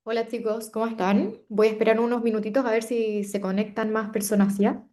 Hola chicos, ¿cómo están? Voy a esperar unos minutitos a ver si se conectan más personas ya.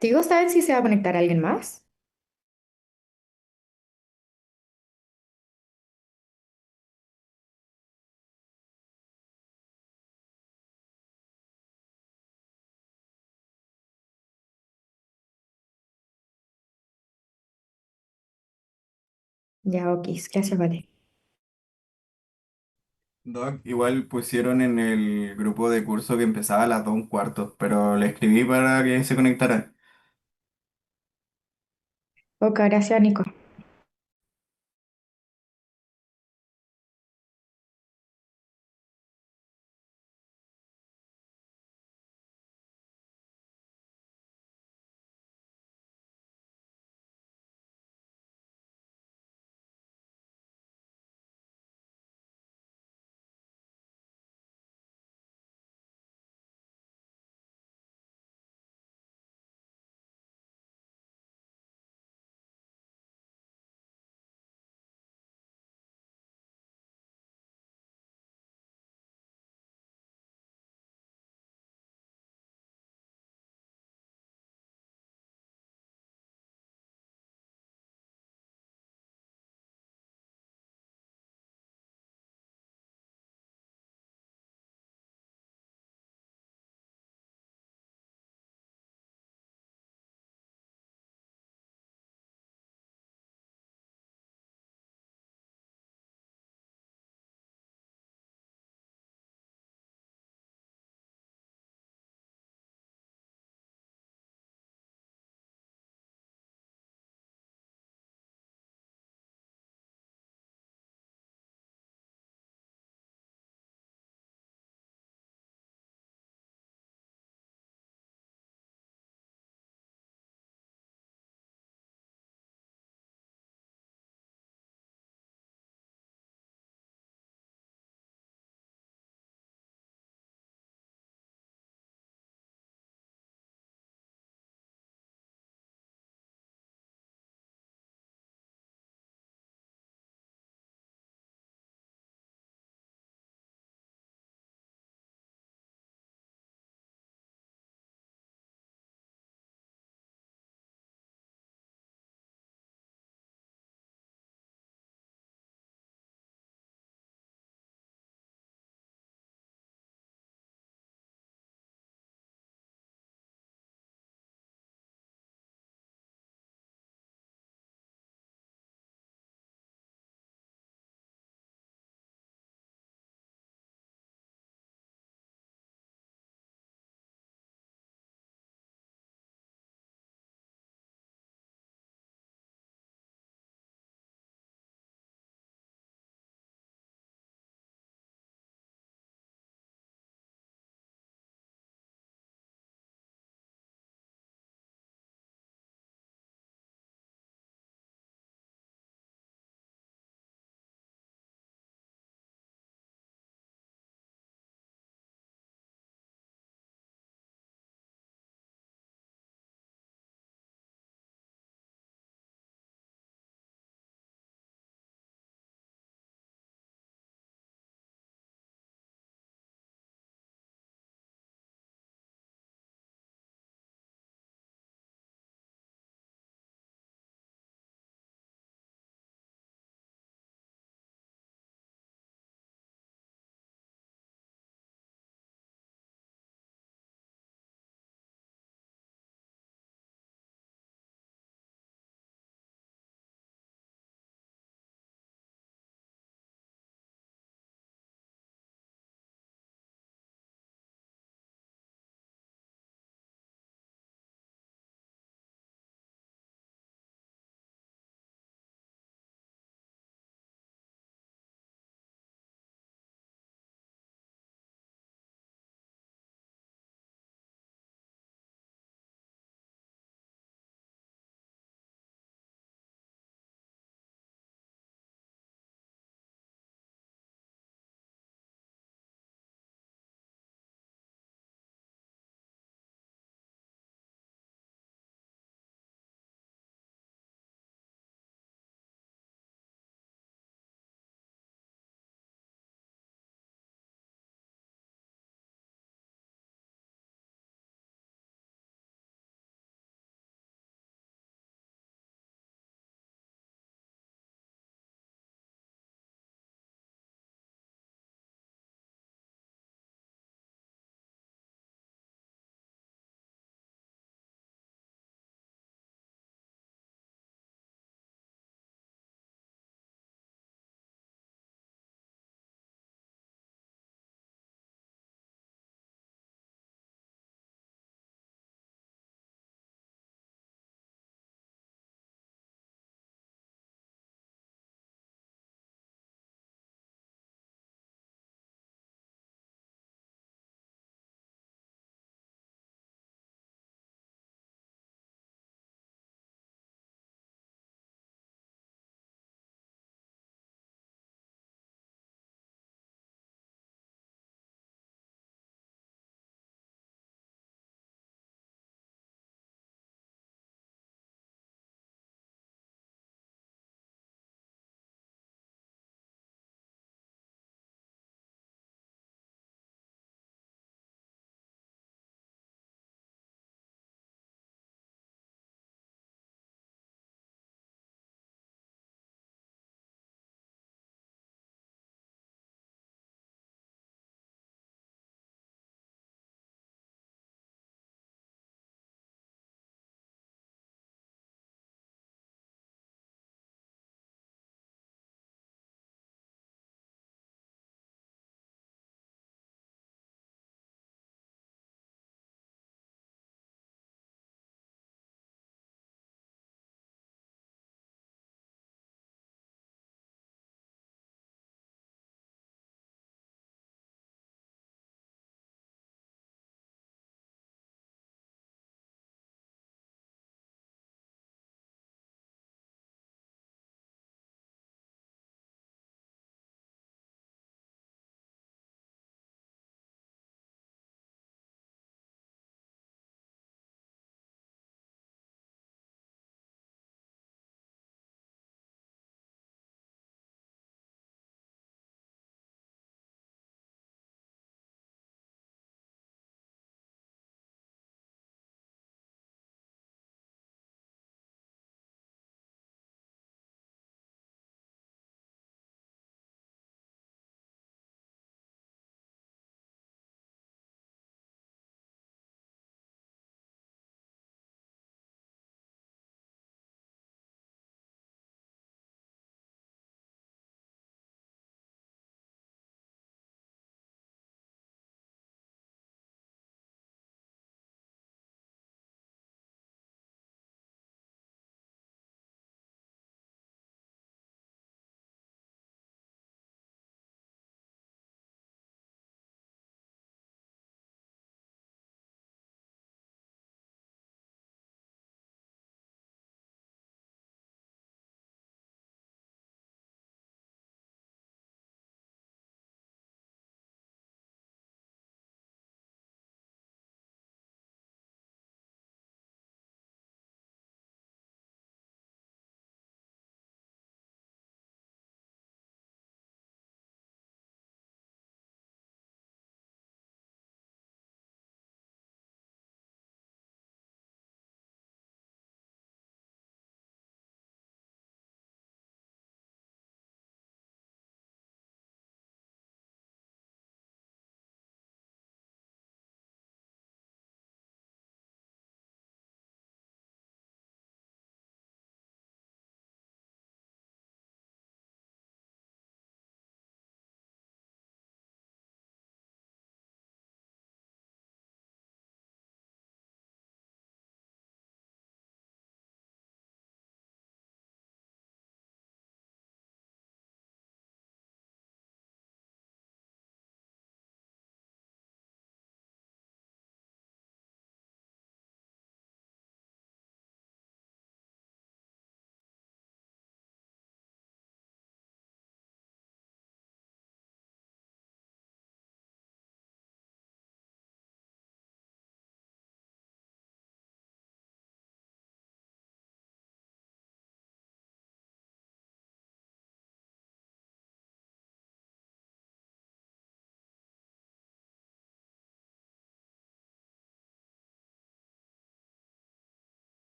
Chicos, ¿saben si se va a conectar alguien más? Ya, ok, gracias, vale. Doc, igual pusieron en el grupo de curso que empezaba a las 2:15, pero le escribí para que se conectara. Ok, gracias, Nico.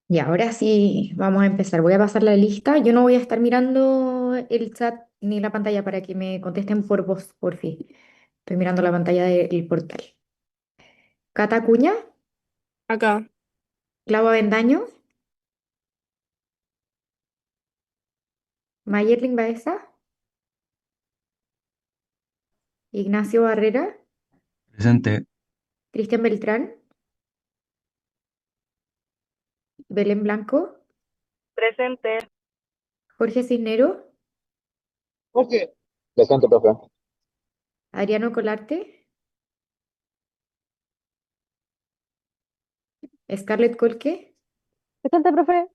Y ahora sí, vamos a empezar. Voy a pasar la lista. Yo no voy a estar mirando el chat ni la pantalla para que me contesten por voz, por fin. Estoy mirando la pantalla del portal. Cata Cuña, Acá. Clau Avendaño, Mayerling Baeza, Ignacio Barrera, Presente. Cristian Beltrán, Belén Blanco, Presente. Jorge Cisnero, Jorge. Presente, profe. Adriano Colarte, Scarlett Colque, Presente, profe.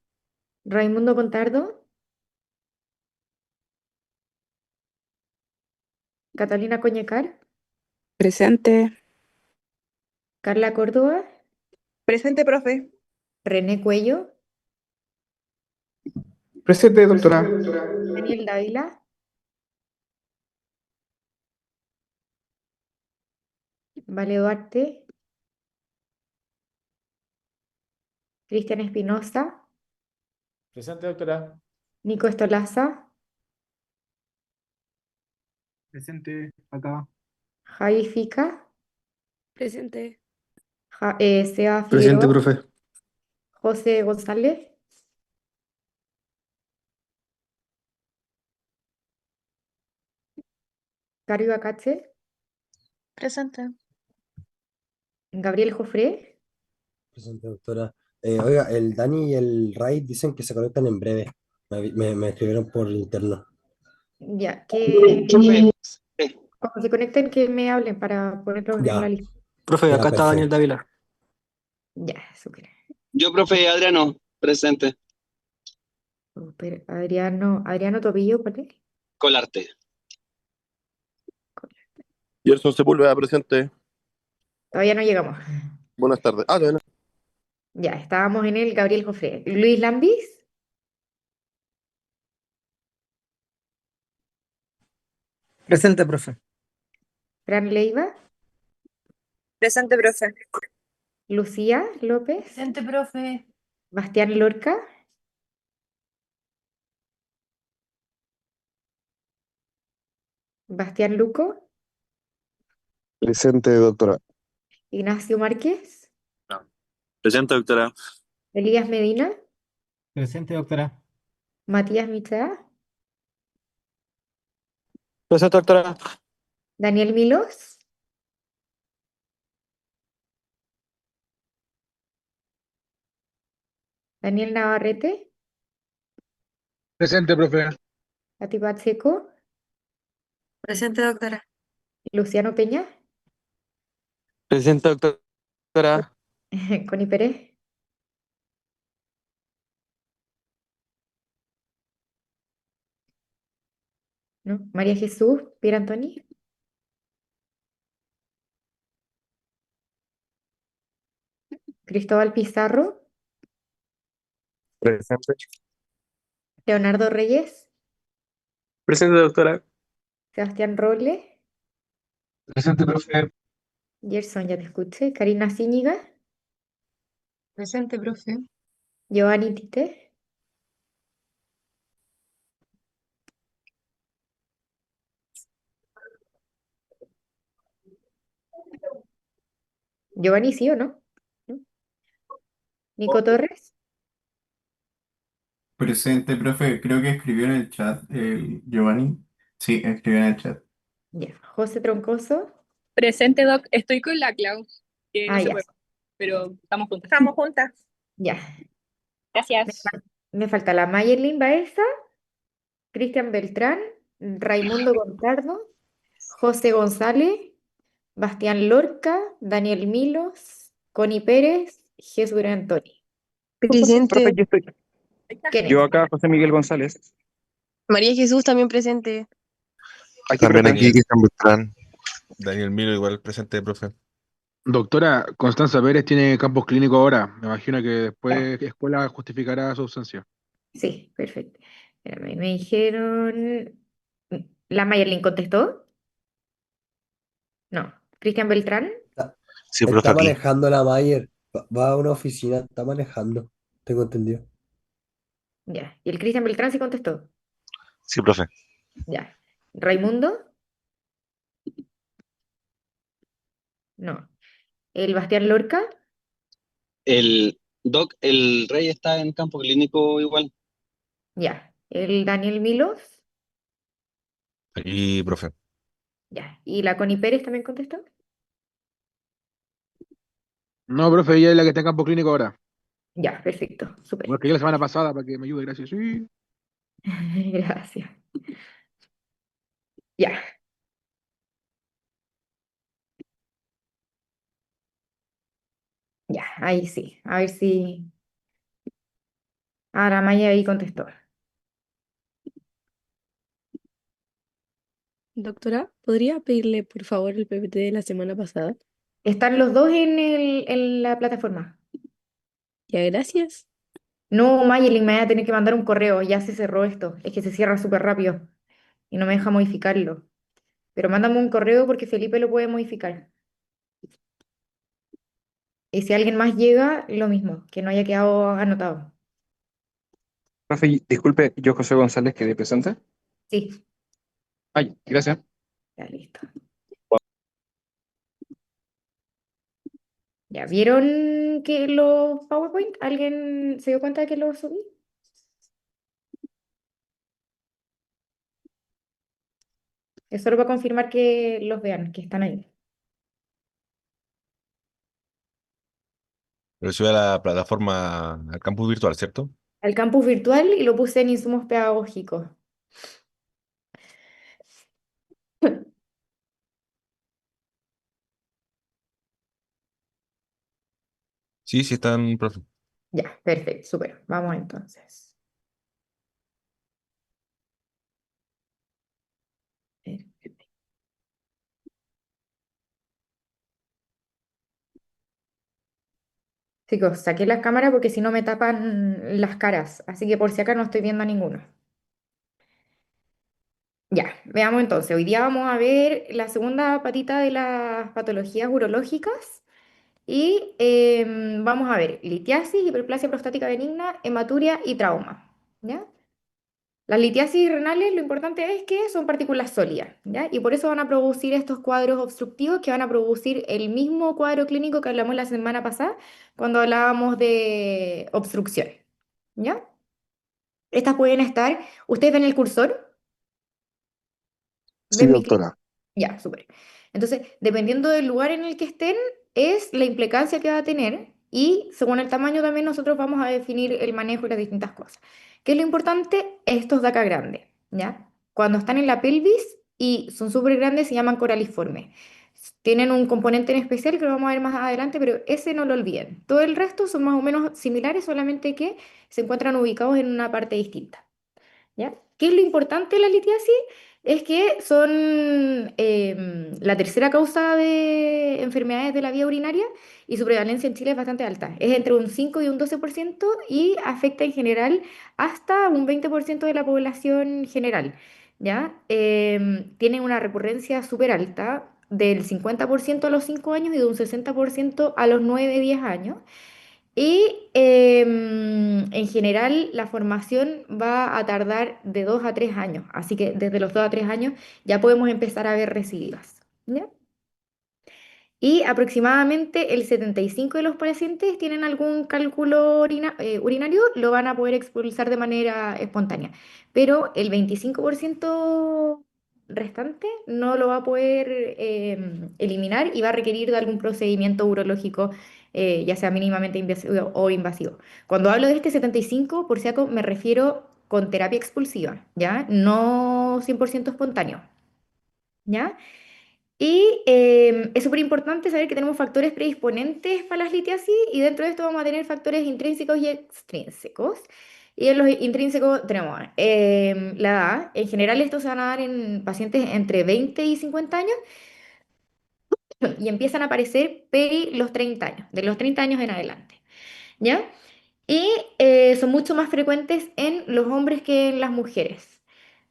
Raimundo Contardo, Catalina Coñecar, Presente. Carla Córdoba, Presente, profe. René Cuello, Presente, doctora. Daniel Dávila, Vale Duarte, Cristian Espinosa, Presente, doctora. Nico Estolaza, Presente, acá. Javi Fica, Presente. Seba Presente, Figueroa, profe. José González, Caro Ibacache, Presente. Gabriel Jofré. Presente, doctora. Oiga, el Dani y el Ray dicen que se conectan en breve. Me escribieron por interno. Ya, que Profe. cuando se conecten que me hablen para ponerlos en la Ya, lista. Profe, ya, acá está Daniel perfecto. Dávila. Ya, súper. Yo, profe Adriano, presente. Súper. Adriano Topillo, ¿cuál es? Colarte. Gerson Sepúlveda presente. Todavía no llegamos. Buenas tardes. Ah, todavía no. Ya, estábamos en el Gabriel Jofré. Luis Lambis, Presente, profe. Fran Leiva, Presente, profe. Lucía López, Presente, profe. Bastián Lorca, Bastián Luco, Presente, doctora. Ignacio Márquez, Presente, doctora. Elías Medina, Presente, doctora. Matías Michea, Presente, doctora. Daniel Milos, Daniel Navarrete, Presente, profe. Ati Pacheco, Presente, doctora. Luciano Peña, Presente, doctora. Connie Pérez, ¿no? María Jesús, Pierre Antoni, Cristóbal Pizarro, Presente. Leonardo Reyes, Presente, doctora. Sebastián Robles, Presente, profe. Gerson, ya te escuché, Karina Zíñiga, Presente, profe. Giovanni Tite, Giovanni sí o no, ¿no? Nico Torres, Presente, profe. Creo que escribió en el chat el Giovanni. Sí, escribió en el chat. ya, José Troncoso, Presente, doc. Estoy con la Clau, que no ah, se ya, puede, pero estamos juntas. Estamos juntas. ya, me, Gracias. fal- me falta la Mayerlin Baeza, Cristian Beltrán, Raimundo Gontardo, José González, Bastián Lorca, Daniel Milos, Connie Pérez, Jesús Antoni. Presente. Profe, yo estoy. ¿Quién Yo es? acá, José Miguel González. María Jesús también presente. Aquí, También profe. aquí, Cristian Beltrán. Daniel Milo, igual presente, profe. Doctora, Constanza Pérez tiene campus clínico ahora. Me imagino que Ya, después escuela justificará su ausencia. sí, perfecto. Espérame, me dijeron. ¿La Mayerlin contestó? No. ¿Cristian Beltrán? Está, Sí, profe, está aquí. manejando la Mayer. Va a una oficina, está manejando. tengo entendido. Ya. ¿Y el Cristian Beltrán sí contestó? Sí, profe. Ya. ¿Raimundo? No. ¿El Bastián Lorca? El rey está en campo clínico igual. Ya. ¿El Daniel Milos? Aquí, profe. Ya. ¿Y la Connie Pérez también contestó? No, profe, ella es la que está en campo clínico ahora. Ya, perfecto. Igual Súper. que yo la semana pasada para que me ayude, gracias. Sí. Gracias. Ya. Ya. Ahí sí. A ver si. Ahora Maya ahí contestó. Doctora, ¿podría pedirle por favor el PPT de la semana pasada? ¿Están los dos en la plataforma? Ya, gracias. No, Mayelin, me voy a tener que mandar un correo. Ya se cerró esto. Es que se cierra súper rápido y no me deja modificarlo. Pero mándame un correo porque Felipe lo puede modificar. Y si alguien más llega, lo mismo, que no haya quedado anotado. Profe, disculpe, yo José González quedé presente. Sí, Ay, gracias. ya listo. ¿Ya vieron que los PowerPoint? ¿Alguien se dio cuenta de que los subí? Es solo para confirmar que los vean, que están ahí. Lo sube a la plataforma, al campus virtual, ¿cierto? Al campus virtual y lo puse en insumos pedagógicos. Sí, sí están, profe. Ya, perfecto, súper. Vamos entonces. Chicos, saqué las cámaras porque si no me tapan las caras, así que por si acá no estoy viendo a ninguno. Ya, veamos entonces. Hoy día vamos a ver la segunda patita de las patologías urológicas y vamos a ver litiasis, hiperplasia prostática benigna, hematuria y trauma. ¿Ya? Las litiasis renales, lo importante es que son partículas sólidas, ¿ya? Y por eso van a producir estos cuadros obstructivos que van a producir el mismo cuadro clínico que hablamos la semana pasada cuando hablábamos de obstrucción, ¿ya? Estas pueden estar, ¿ustedes ven el cursor? Sí, ¿Ven mi clic? doctora. Ya, súper. Entonces, dependiendo del lugar en el que estén, es la implicancia que va a tener y según el tamaño también nosotros vamos a definir el manejo de las distintas cosas. ¿Qué es lo importante? Estos de acá grandes, ¿ya? Cuando están en la pelvis y son súper grandes se llaman coraliformes. Tienen un componente en especial que lo vamos a ver más adelante, pero ese no lo olviden. Todo el resto son más o menos similares, solamente que se encuentran ubicados en una parte distinta. ¿Ya? ¿Qué es lo importante de la litiasis? Es que son la tercera causa de enfermedades de la vía urinaria y su prevalencia en Chile es bastante alta. Es entre un 5 y un 12% y afecta en general hasta un 20% de la población general. ¿Ya? Tiene una recurrencia súper alta del 50% a los 5 años y de un 60% a los 9 10 años. Y en general la formación va a tardar de 2 a 3 años, así que desde los 2 a 3 años ya podemos empezar a ver recidivas. ¿Ya? Y aproximadamente el 75% de los pacientes tienen algún cálculo urinario, lo van a poder expulsar de manera espontánea, pero el 25% restante no lo va a poder eliminar y va a requerir de algún procedimiento urológico, ya sea mínimamente invasivo o invasivo. Cuando hablo de este 75%, por si acaso, me refiero con terapia expulsiva, ¿ya? No 100% espontáneo, ¿ya? Y es súper importante saber que tenemos factores predisponentes para las litiasis y dentro de esto vamos a tener factores intrínsecos y extrínsecos. Y en los intrínsecos tenemos la edad. En general estos se van a dar en pacientes entre 20 y 50 años y empiezan a aparecer peri los 30 años, de los 30 años en adelante. ¿Ya? Y son mucho más frecuentes en los hombres que en las mujeres.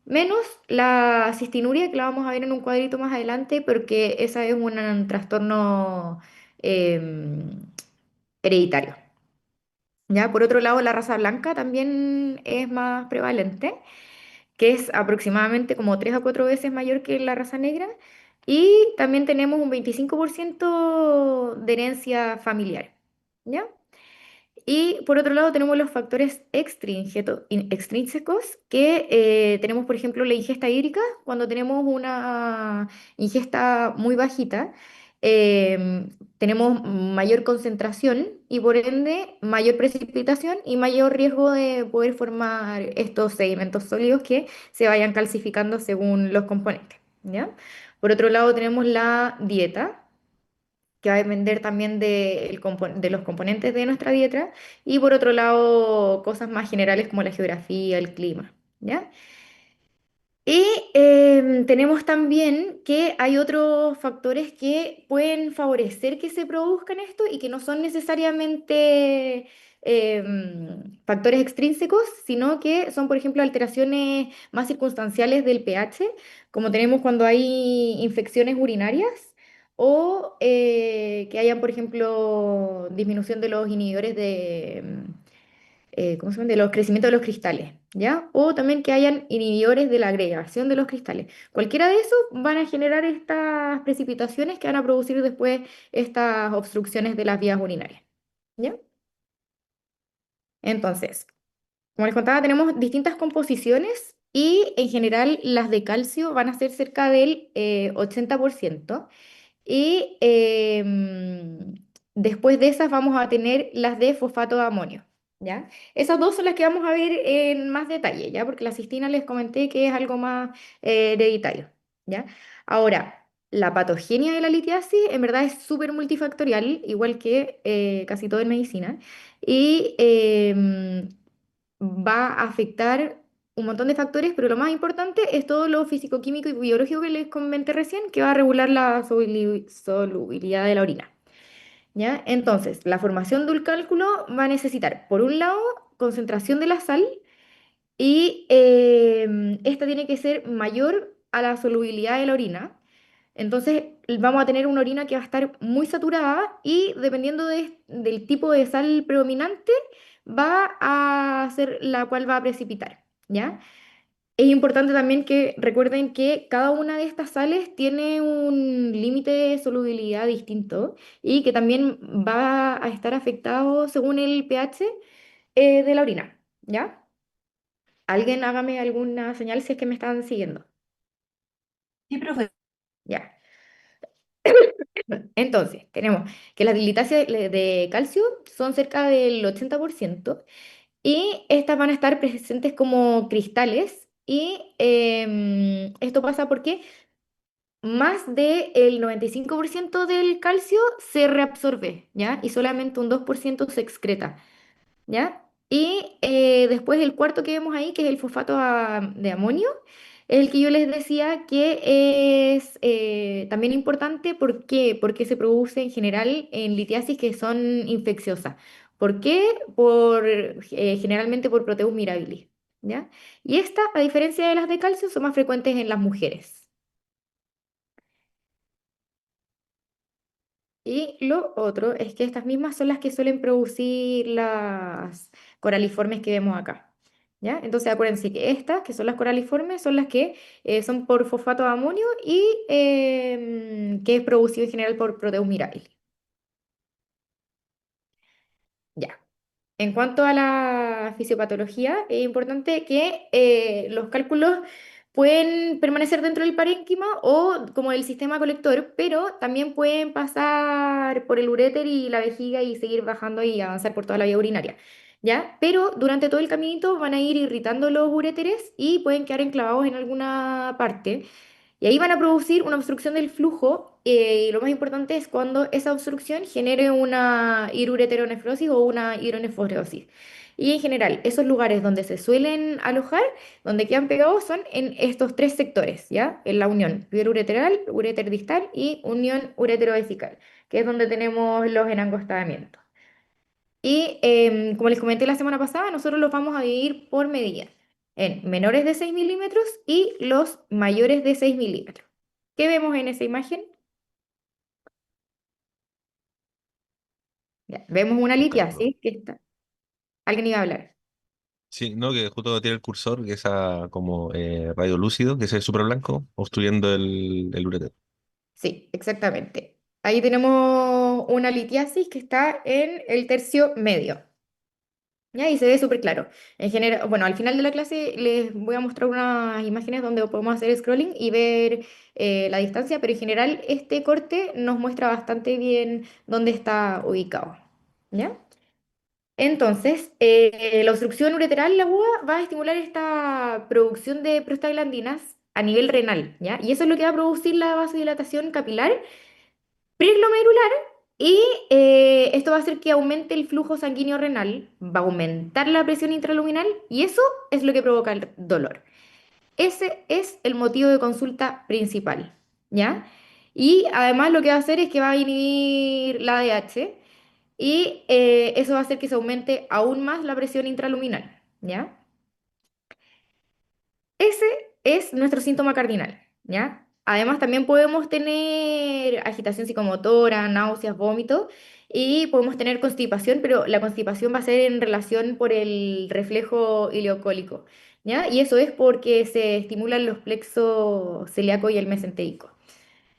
Menos la cistinuria, que la vamos a ver en un cuadrito más adelante, porque esa es un trastorno hereditario. ¿Ya? Por otro lado, la raza blanca también es más prevalente, que es aproximadamente como 3 a 4 veces mayor que la raza negra. Y también tenemos un 25% de herencia familiar. ¿Ya? Y por otro lado tenemos los factores extrínsecos, que tenemos, por ejemplo, la ingesta hídrica. Cuando tenemos una ingesta muy bajita, tenemos mayor concentración y por ende mayor precipitación y mayor riesgo de poder formar estos sedimentos sólidos que se vayan calcificando según los componentes, ¿ya? Por otro lado tenemos la dieta, que va a depender también de los componentes de nuestra dieta, y por otro lado, cosas más generales como la geografía, el clima, ¿ya? Y tenemos también que hay otros factores que pueden favorecer que se produzcan esto y que no son necesariamente factores extrínsecos, sino que son, por ejemplo, alteraciones más circunstanciales del pH, como tenemos cuando hay infecciones urinarias o que hayan, por ejemplo, disminución de los inhibidores ¿cómo se llama? De los crecimientos de los cristales, ¿ya? O también que hayan inhibidores de la agregación de los cristales. Cualquiera de esos van a generar estas precipitaciones que van a producir después estas obstrucciones de las vías urinarias, ¿ya? Entonces, como les contaba, tenemos distintas composiciones y en general las de calcio van a ser cerca del 80%. Y después de esas vamos a tener las de fosfato de amonio, ¿ya? Esas dos son las que vamos a ver en más detalle, ¿ya? Porque la cistina les comenté que es algo más hereditario, ¿ya? Ahora, la patogenia de la litiasis en verdad es súper multifactorial, igual que casi todo en medicina, y va a afectar un montón de factores, pero lo más importante es todo lo físico-químico y biológico que les comenté recién, que va a regular la solubilidad de la orina, ¿ya? Entonces, la formación de un cálculo va a necesitar, por un lado, concentración de la sal, y esta tiene que ser mayor a la solubilidad de la orina. Entonces vamos a tener una orina que va a estar muy saturada y dependiendo del tipo de sal predominante va a ser la cual va a precipitar, ¿ya? Es importante también que recuerden que cada una de estas sales tiene un límite de solubilidad distinto y que también va a estar afectado según el pH de la orina, ¿ya? Alguien hágame alguna señal si es que me están siguiendo. Sí, profe. Ya. Entonces, tenemos que las litiasis de calcio son cerca del 80% y estas van a estar presentes como cristales y esto pasa porque más del 95% del calcio se reabsorbe, ¿ya? Y solamente un 2% se excreta. ¿Ya? Y después el cuarto que vemos ahí, que es el fosfato de amonio, es el que yo les decía que es también importante. ¿Por qué? Porque se produce en general en litiasis que son infecciosas. ¿Por qué? Generalmente por Proteus mirabilis, ¿ya? Y esta, a diferencia de las de calcio, son más frecuentes en las mujeres. Y lo otro es que estas mismas son las que suelen producir las coraliformes que vemos acá, ¿ya? Entonces acuérdense que estas, que son las coraliformes, son las que son por fosfato de amonio y que es producido en general por Proteus mirabilis. Ya. En cuanto a la fisiopatología, es importante que los cálculos pueden permanecer dentro del parénquima o como el sistema colector, pero también pueden pasar por el uréter y la vejiga y seguir bajando y avanzar por toda la vía urinaria, ¿ya? Pero durante todo el caminito van a ir irritando los uréteres y pueden quedar enclavados en alguna parte. Y ahí van a producir una obstrucción del flujo, y lo más importante es cuando esa obstrucción genere una hirureteronefrosis o una hidronefrosis. Y en general, esos lugares donde se suelen alojar, donde quedan pegados, son en estos tres sectores, ¿ya? En la unión ureteral, uréter distal y unión ureterovesical, que es donde tenemos los enangostamientos. Y como les comenté la semana pasada, nosotros los vamos a dividir por medida, en menores de 6 milímetros y los mayores de 6 milímetros. ¿Qué vemos en esa imagen? Ya, vemos una Un cálculo. litiasis que está. Alguien iba a hablar. Sí, no, que justo tiene el cursor, que es como radio lúcido, que es el súper blanco, obstruyendo el ureter. Sí, exactamente. Ahí tenemos una litiasis que está en el tercio medio. ¿Ya? Y se ve súper claro. En general, bueno, al final de la clase les voy a mostrar unas imágenes donde podemos hacer scrolling y ver la distancia, pero en general este corte nos muestra bastante bien dónde está ubicado. ¿Ya? Entonces, la obstrucción ureteral, la UA, va a estimular esta producción de prostaglandinas a nivel renal, ¿ya? Y eso es lo que va a producir la vasodilatación capilar preglomerular y esto va a hacer que aumente el flujo sanguíneo renal, va a aumentar la presión intraluminal y eso es lo que provoca el dolor. Ese es el motivo de consulta principal, ¿ya? Y además lo que va a hacer es que va a inhibir la ADH y eso va a hacer que se aumente aún más la presión intraluminal, ¿ya? Ese es nuestro síntoma cardinal, ¿ya? Además, también podemos tener agitación psicomotora, náuseas, vómitos y podemos tener constipación, pero la constipación va a ser en relación por el reflejo ileocólico, ¿ya? Y eso es porque se estimulan los plexos celíaco y el mesentérico.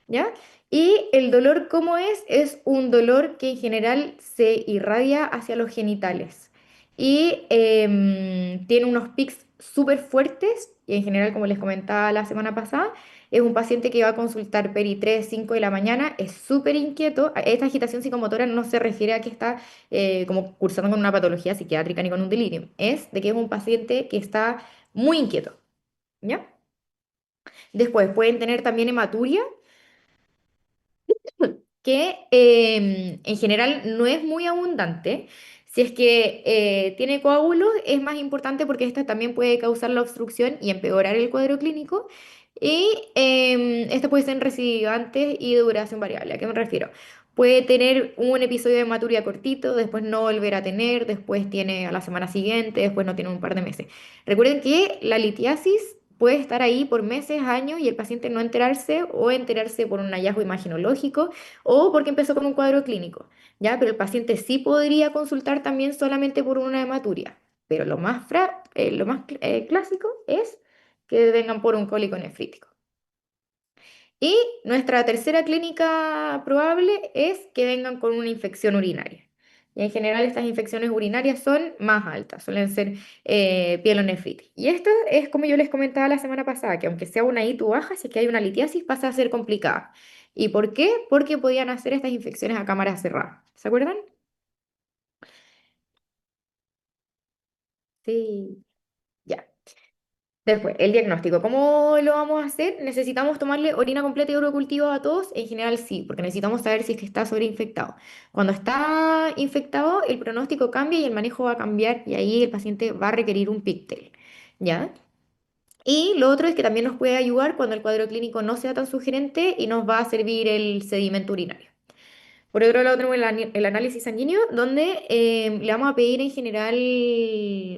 ¿Ya? Y el dolor, ¿cómo es? Es un dolor que en general se irradia hacia los genitales y tiene unos pics súper fuertes y en general, como les comentaba la semana pasada, es un paciente que va a consultar peri 3 5 de la mañana, es súper inquieto. Esta agitación psicomotora no se refiere a que está como cursando con una patología psiquiátrica ni con un delirio, es de que es un paciente que está muy inquieto, ¿ya? Después pueden tener también hematuria que en general no es muy abundante. Si es que tiene coágulos, es más importante porque esta también puede causar la obstrucción y empeorar el cuadro clínico. Y esto puede ser recidivante y de duración variable. ¿A qué me refiero? Puede tener un episodio de hematuria cortito, después no volver a tener, después tiene a la semana siguiente, después no tiene un par de meses. Recuerden que la litiasis puede estar ahí por meses, años y el paciente no enterarse o enterarse por un hallazgo imaginológico o porque empezó con un cuadro clínico, ¿ya? Pero el paciente sí podría consultar también solamente por una hematuria, pero lo más clásico es que vengan por un cólico nefrítico. Y nuestra tercera clínica probable es que vengan con una infección urinaria. Y en general estas infecciones urinarias son más altas, suelen ser pielonefritis. Y esto es como yo les comentaba la semana pasada, que aunque sea una ITU baja, si es que hay una litiasis pasa a ser complicada. ¿Y por qué? Porque podían hacer estas infecciones a cámara cerrada. ¿Se acuerdan? Sí, ya. Después, el diagnóstico. ¿Cómo lo vamos a hacer? ¿Necesitamos tomarle orina completa y urocultivo a todos? En general sí, porque necesitamos saber si es que está sobreinfectado. Cuando está infectado, el pronóstico cambia y el manejo va a cambiar y ahí el paciente va a requerir un PICTEL, ¿ya? Y lo otro es que también nos puede ayudar cuando el cuadro clínico no sea tan sugerente y nos va a servir el sedimento urinario. Por otro lado tenemos el análisis sanguíneo, donde le vamos a pedir en general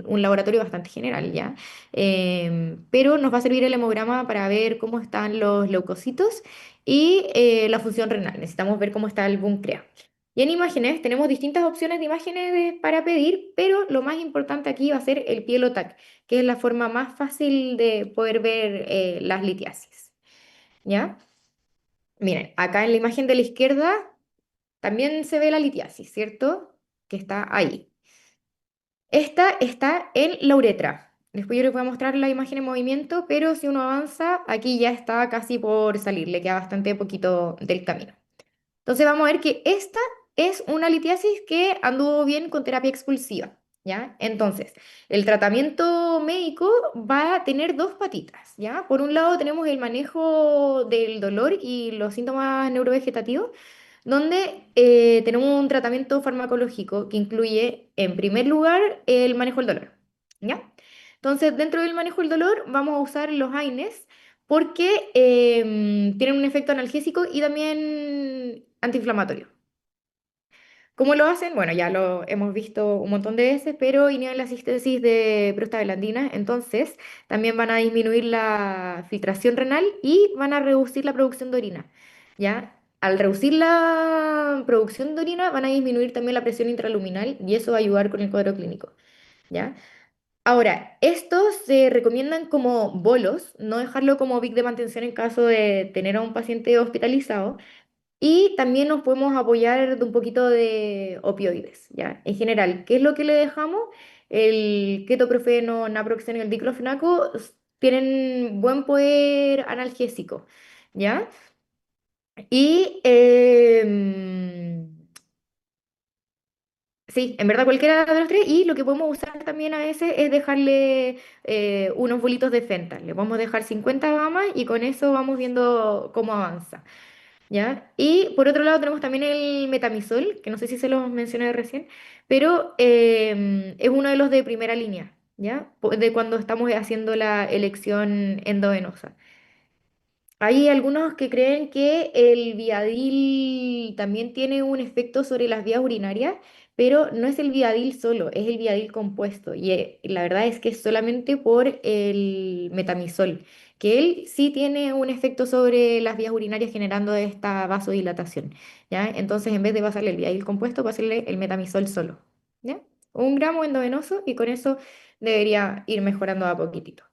un laboratorio bastante general, ¿ya? Pero nos va a servir el hemograma para ver cómo están los leucocitos y la función renal. Necesitamos ver cómo está el buncrea. Y en imágenes tenemos distintas opciones de imágenes para pedir, pero lo más importante aquí va a ser el Pielo-TAC, que es la forma más fácil de poder ver las litiasis, ¿ya? Miren, acá en la imagen de la izquierda también se ve la litiasis, ¿cierto? Que está ahí. Esta está en la uretra. Después yo les voy a mostrar la imagen en movimiento, pero si uno avanza, aquí ya está casi por salir, le queda bastante poquito del camino. Entonces vamos a ver que esta es una litiasis que anduvo bien con terapia expulsiva, ¿ya? Entonces, el tratamiento médico va a tener dos patitas, ¿ya? Por un lado tenemos el manejo del dolor y los síntomas neurovegetativos, donde tenemos un tratamiento farmacológico que incluye, en primer lugar, el manejo del dolor, ¿ya? Entonces, dentro del manejo del dolor vamos a usar los AINES porque tienen un efecto analgésico y también antiinflamatorio. ¿Cómo lo hacen? Bueno, ya lo hemos visto un montón de veces, pero inhiben la síntesis de prostaglandinas, entonces también van a disminuir la filtración renal y van a reducir la producción de orina, ¿ya? Al reducir la producción de orina van a disminuir también la presión intraluminal y eso va a ayudar con el cuadro clínico. ¿ya? Ahora, estos se recomiendan como bolos, no dejarlo como BIC de mantención en caso de tener a un paciente hospitalizado. Y también nos podemos apoyar de un poquito de opioides, ¿ya? En general, ¿qué es lo que le dejamos? El ketoprofeno, naproxeno y el diclofenaco tienen buen poder analgésico, ¿ya? Y sí, en verdad cualquiera de los tres. Y lo que podemos usar también a veces es dejarle unos bolitos de Fental. Le podemos dejar 50 gamas y con eso vamos viendo cómo avanza. ¿Ya? Y por otro lado tenemos también el metamisol, que no sé si se los mencioné recién, pero es uno de los de primera línea, ¿ya? De cuando estamos haciendo la elección endovenosa. Hay algunos que creen que el Viadil también tiene un efecto sobre las vías urinarias, pero no es el Viadil solo, es el Viadil compuesto. Y la verdad es que es solamente por el metamisol, que él sí tiene un efecto sobre las vías urinarias generando esta vasodilatación, ¿ya? Entonces, en vez de pasarle el Viadil compuesto, pasarle el metamisol solo, ¿ya? 1 gramo endovenoso y con eso debería ir mejorando a poquitito.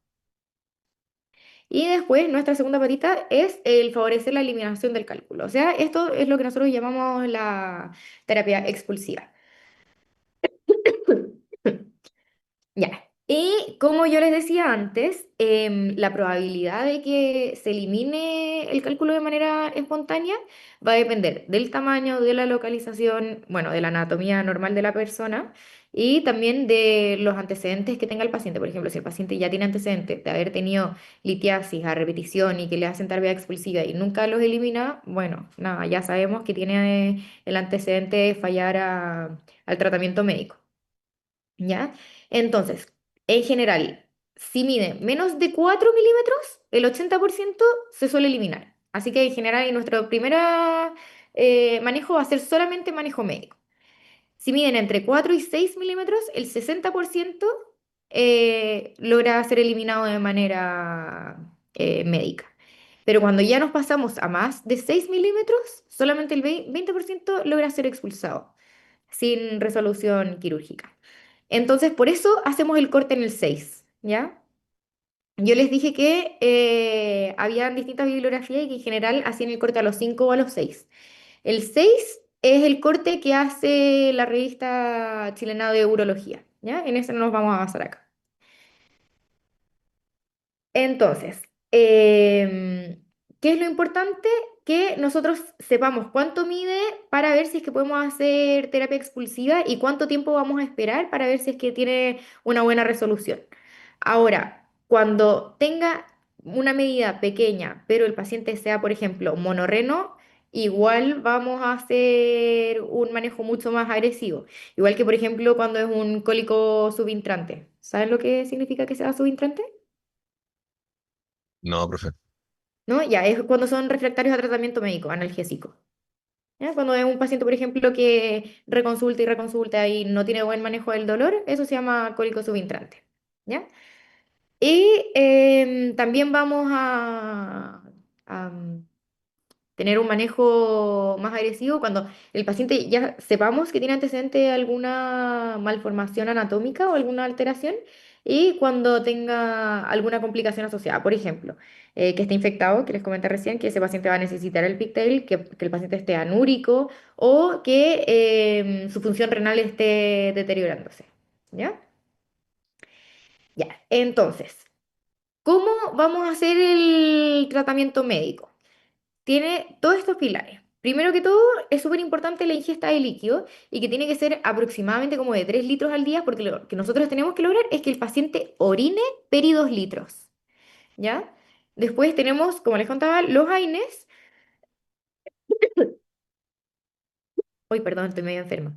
Y después nuestra segunda patita es el favorecer la eliminación del cálculo. O sea, esto es lo que nosotros llamamos la terapia expulsiva. Ya. Y como yo les decía antes, la probabilidad de que se elimine el cálculo de manera espontánea va a depender del tamaño, de la localización, bueno, de la anatomía normal de la persona y también de los antecedentes que tenga el paciente. Por ejemplo, si el paciente ya tiene antecedentes de haber tenido litiasis a repetición y que le hacen terapia expulsiva y nunca los elimina, bueno, nada, ya sabemos que tiene el antecedente de fallar al tratamiento médico. ¿Ya? Entonces, en general, si mide menos de 4 milímetros, el 80% se suele eliminar. Así que en general, en nuestro primer manejo va a ser solamente manejo médico. Si miden entre 4 y 6 milímetros, el 60% logra ser eliminado de manera médica. Pero cuando ya nos pasamos a más de 6 milímetros, solamente el 20% logra ser expulsado sin resolución quirúrgica. Entonces, por eso hacemos el corte en el 6, ¿ya? Yo les dije que habían distintas bibliografías y que en general hacían el corte a los 5 o a los 6. El 6 es el corte que hace la revista chilena de urología, ¿ya? En ese no nos vamos a basar acá. Entonces, ¿qué es lo importante? Que nosotros sepamos cuánto mide para ver si es que podemos hacer terapia expulsiva y cuánto tiempo vamos a esperar para ver si es que tiene una buena resolución. Ahora, cuando tenga una medida pequeña, pero el paciente sea, por ejemplo, monorreno, igual vamos a hacer un manejo mucho más agresivo. Igual que, por ejemplo, cuando es un cólico subintrante. ¿Sabes lo que significa que sea subintrante? No, profe. ¿No? Ya es cuando son refractarios a tratamiento médico, analgésico. ¿Ya? Cuando es un paciente, por ejemplo, que reconsulta y reconsulta y no tiene buen manejo del dolor, eso se llama cólico subintrante. ¿Ya? Y también vamos a tener un manejo más agresivo cuando el paciente ya sepamos que tiene antecedente de alguna malformación anatómica o alguna alteración y cuando tenga alguna complicación asociada. Por ejemplo, que esté infectado, que les comenté recién, que ese paciente va a necesitar el pigtail, que el paciente esté anúrico o que su función renal esté deteriorándose. ¿Ya? Ya, entonces, ¿cómo vamos a hacer el tratamiento médico? Tiene todos estos pilares. Primero que todo, es súper importante la ingesta de líquido y que tiene que ser aproximadamente como de 3 litros al día, porque lo que nosotros tenemos que lograr es que el paciente orine peri 2 litros, ¿ya? Después tenemos, como les contaba, los AINES. Uy, perdón, estoy medio enferma.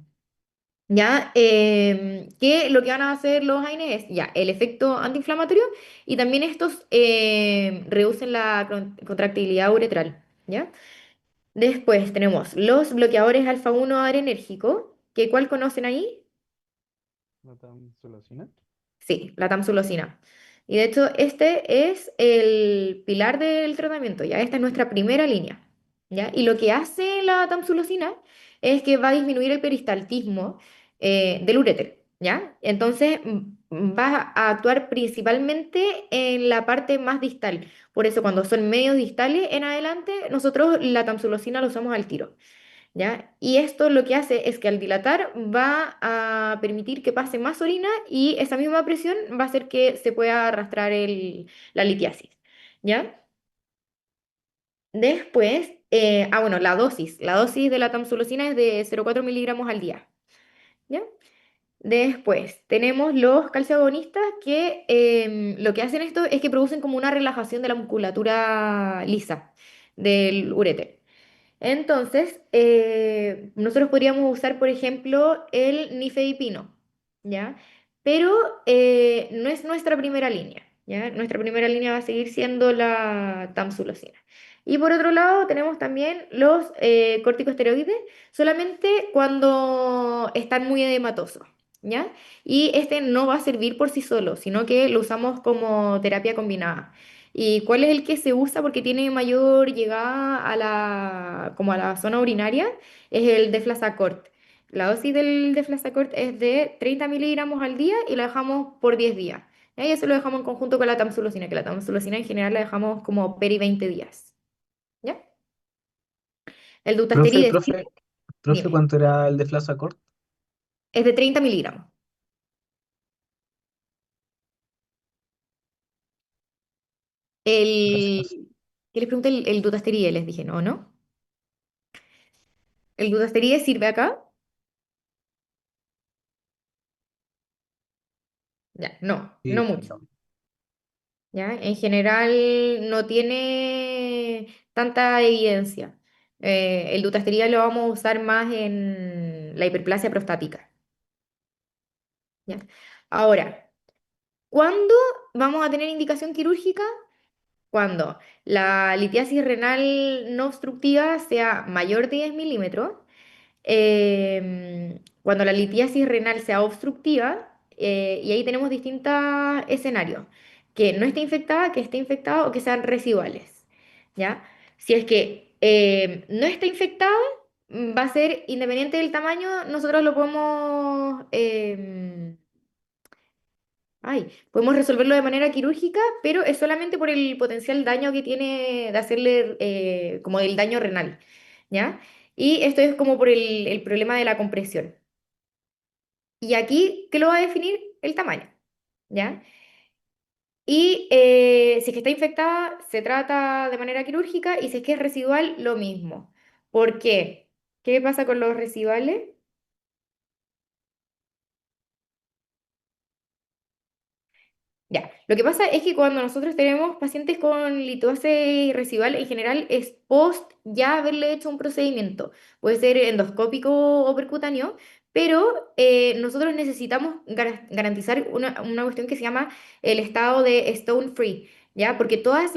¿Ya? Que lo que van a hacer los AINES es ya el efecto antiinflamatorio y también estos reducen la contractilidad uretral, ¿ya? Después tenemos los bloqueadores alfa-1 adrenérgico, que ¿cuál conocen ahí? ¿La tamsulosina? Sí, la tamsulosina. Y de hecho, este es el pilar del tratamiento, ¿ya? Esta es nuestra primera línea, ¿ya? Y lo que hace la tamsulosina es que va a disminuir el peristaltismo del uréter, ¿ya? Entonces va a actuar principalmente en la parte más distal. Por eso cuando son medios distales en adelante, nosotros la tamsulosina la usamos al tiro, ¿ya? Y esto lo que hace es que al dilatar va a permitir que pase más orina y esa misma presión va a hacer que se pueda arrastrar la litiasis, ¿ya? Después, bueno, la dosis de la tamsulosina es de 0,4 miligramos al día, ¿ya? Después, tenemos los calciagonistas que lo que hacen esto es que producen como una relajación de la musculatura lisa del uréter. Entonces, nosotros podríamos usar, por ejemplo, el nifedipino, ¿ya? Pero no es nuestra primera línea, ¿ya? Nuestra primera línea va a seguir siendo la tamsulosina. Y por otro lado, tenemos también los corticosteroides, solamente cuando están muy edematosos, ¿ya? Y este no va a servir por sí solo, sino que lo usamos como terapia combinada. ¿Y cuál es el que se usa porque tiene mayor llegada como a la zona urinaria? Es el Deflazacort. La dosis del Deflazacort es de 30 miligramos al día y lo dejamos por 10 días. ¿Ya? Y eso lo dejamos en conjunto con la tamsulosina, que la tamsulosina en general la dejamos como peri 20 días. ¿Ya? El Profe, dutasteride, sí, profe, dime, ¿cuánto era el de Flasacort? es de 30 miligramos. Gracias. El, ¿Qué les pregunté? El dutasteride, les dije, no, ¿no? ¿El dutasteride sirve acá? Ya, no, no Sí, mucho. ¿Ya? En general no tiene tanta evidencia. El dutasterida lo vamos a usar más en la hiperplasia prostática. ¿Ya? Ahora, ¿cuándo vamos a tener indicación quirúrgica? Cuando la litiasis renal no obstructiva sea mayor de 10 milímetros, cuando la litiasis renal sea obstructiva, y ahí tenemos distintos escenarios, que no esté infectada, que esté infectada o que sean residuales, ¿ya? Si es que no está infectada, va a ser independiente del tamaño, nosotros lo podemos, podemos resolverlo de manera quirúrgica, pero es solamente por el potencial daño que tiene de hacerle como el daño renal, ¿ya? Y esto es como por el problema de la compresión. Y aquí, ¿qué lo va a definir? El tamaño, ¿ya? Y si es que está infectada, se trata de manera quirúrgica y si es que es residual, lo mismo. ¿Por qué? ¿Qué pasa con los residuales? Ya, lo que pasa es que cuando nosotros tenemos pacientes con litosis residual, en general es post ya haberle hecho un procedimiento. Puede ser endoscópico o percutáneo, pero nosotros necesitamos garantizar una cuestión que se llama el estado de stone free, ¿ya? Porque todas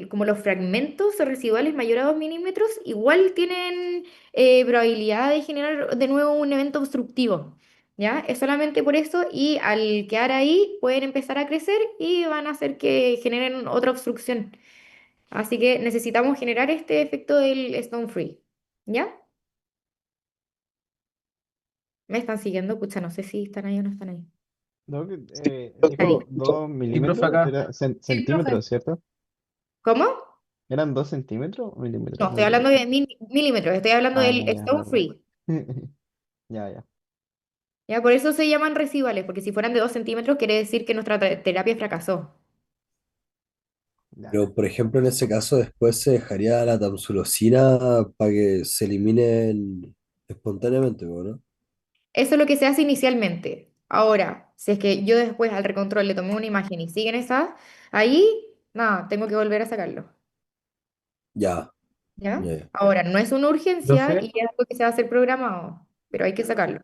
como los fragmentos residuales mayores a 2 milímetros, igual tienen probabilidad de generar de nuevo un evento obstructivo. ¿Ya? Es solamente por eso y al quedar ahí pueden empezar a crecer y van a hacer que generen otra obstrucción. Así que necesitamos generar este efecto del stone free. ¿Ya? ¿Me están siguiendo? Pucha, no sé si están ahí o no están ahí. Doc, Ahí. dijo 2 Sí, profe, milímetros, acá. era Sí, profe. centímetros, ¿cierto? ¿Cómo? ¿Eran 2 centímetros o No, milímetros? estoy hablando de milímetros, estoy hablando Ah, del ya, ya, stone perdón. free. Ya, ya, ¿Ya? Por eso se llaman residuales, porque si fueran de 2 centímetros quiere decir que nuestra terapia fracasó. ya, ya. Pero, por ejemplo, en ese caso, después se dejaría la tamsulosina para que se eliminen espontáneamente, ¿no? Eso es lo que se hace inicialmente. Ahora, si es que yo después al recontrol le tomé una imagen y siguen esas, ahí, nada, tengo que volver a sacarlo. Ya, ¿Ya? ya, ya. Ahora, no es una urgencia Profe, y es algo que se va a hacer programado, pero hay que sacarlo.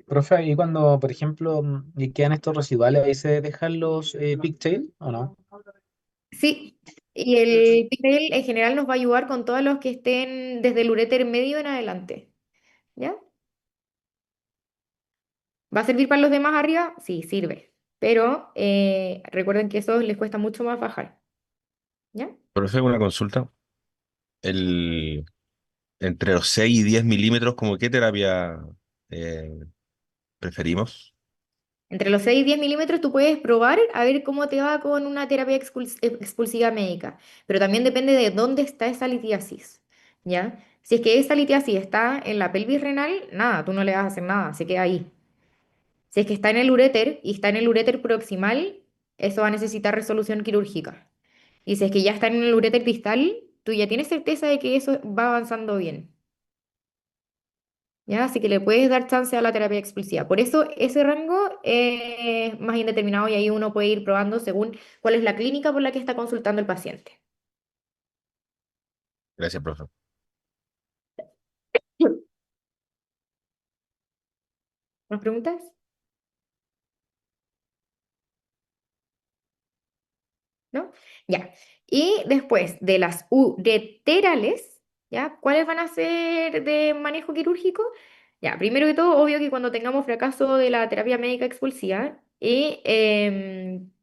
profe, ahí cuando, por ejemplo, y quedan estos residuales, ahí se dejan los pigtail, ¿o no? Sí, y el pigtail en general nos va a ayudar con todos los que estén desde el uréter medio en adelante. ¿Ya? ¿Va a servir para los demás arriba? Sí, sirve. Pero recuerden que eso les cuesta mucho más bajar. ¿Ya? Profe, una consulta. Entre los 6 y 10 milímetros, ¿como qué terapia eh, Preferimos. Entre los 6 y 10 milímetros tú puedes probar a ver cómo te va con una terapia expulsiva médica, pero también depende de dónde está esa litiasis, ¿ya? Si es que esa litiasis está en la pelvis renal, nada, tú no le vas a hacer nada, se queda ahí. Si es que está en el uréter y está en el uréter proximal, eso va a necesitar resolución quirúrgica. Y si es que ya está en el uréter distal, tú ya tienes certeza de que eso va avanzando bien. ¿Ya? Así que le puedes dar chance a la terapia expulsiva. Por eso ese rango es más indeterminado y ahí uno puede ir probando según cuál es la clínica por la que está consultando el paciente. Gracias, profe. ¿Más preguntas? ¿No? Ya. Y después de las ureterales, ¿ya? ¿Cuáles van a ser de manejo quirúrgico? Ya, primero que todo, obvio que cuando tengamos fracaso de la terapia médica expulsiva, y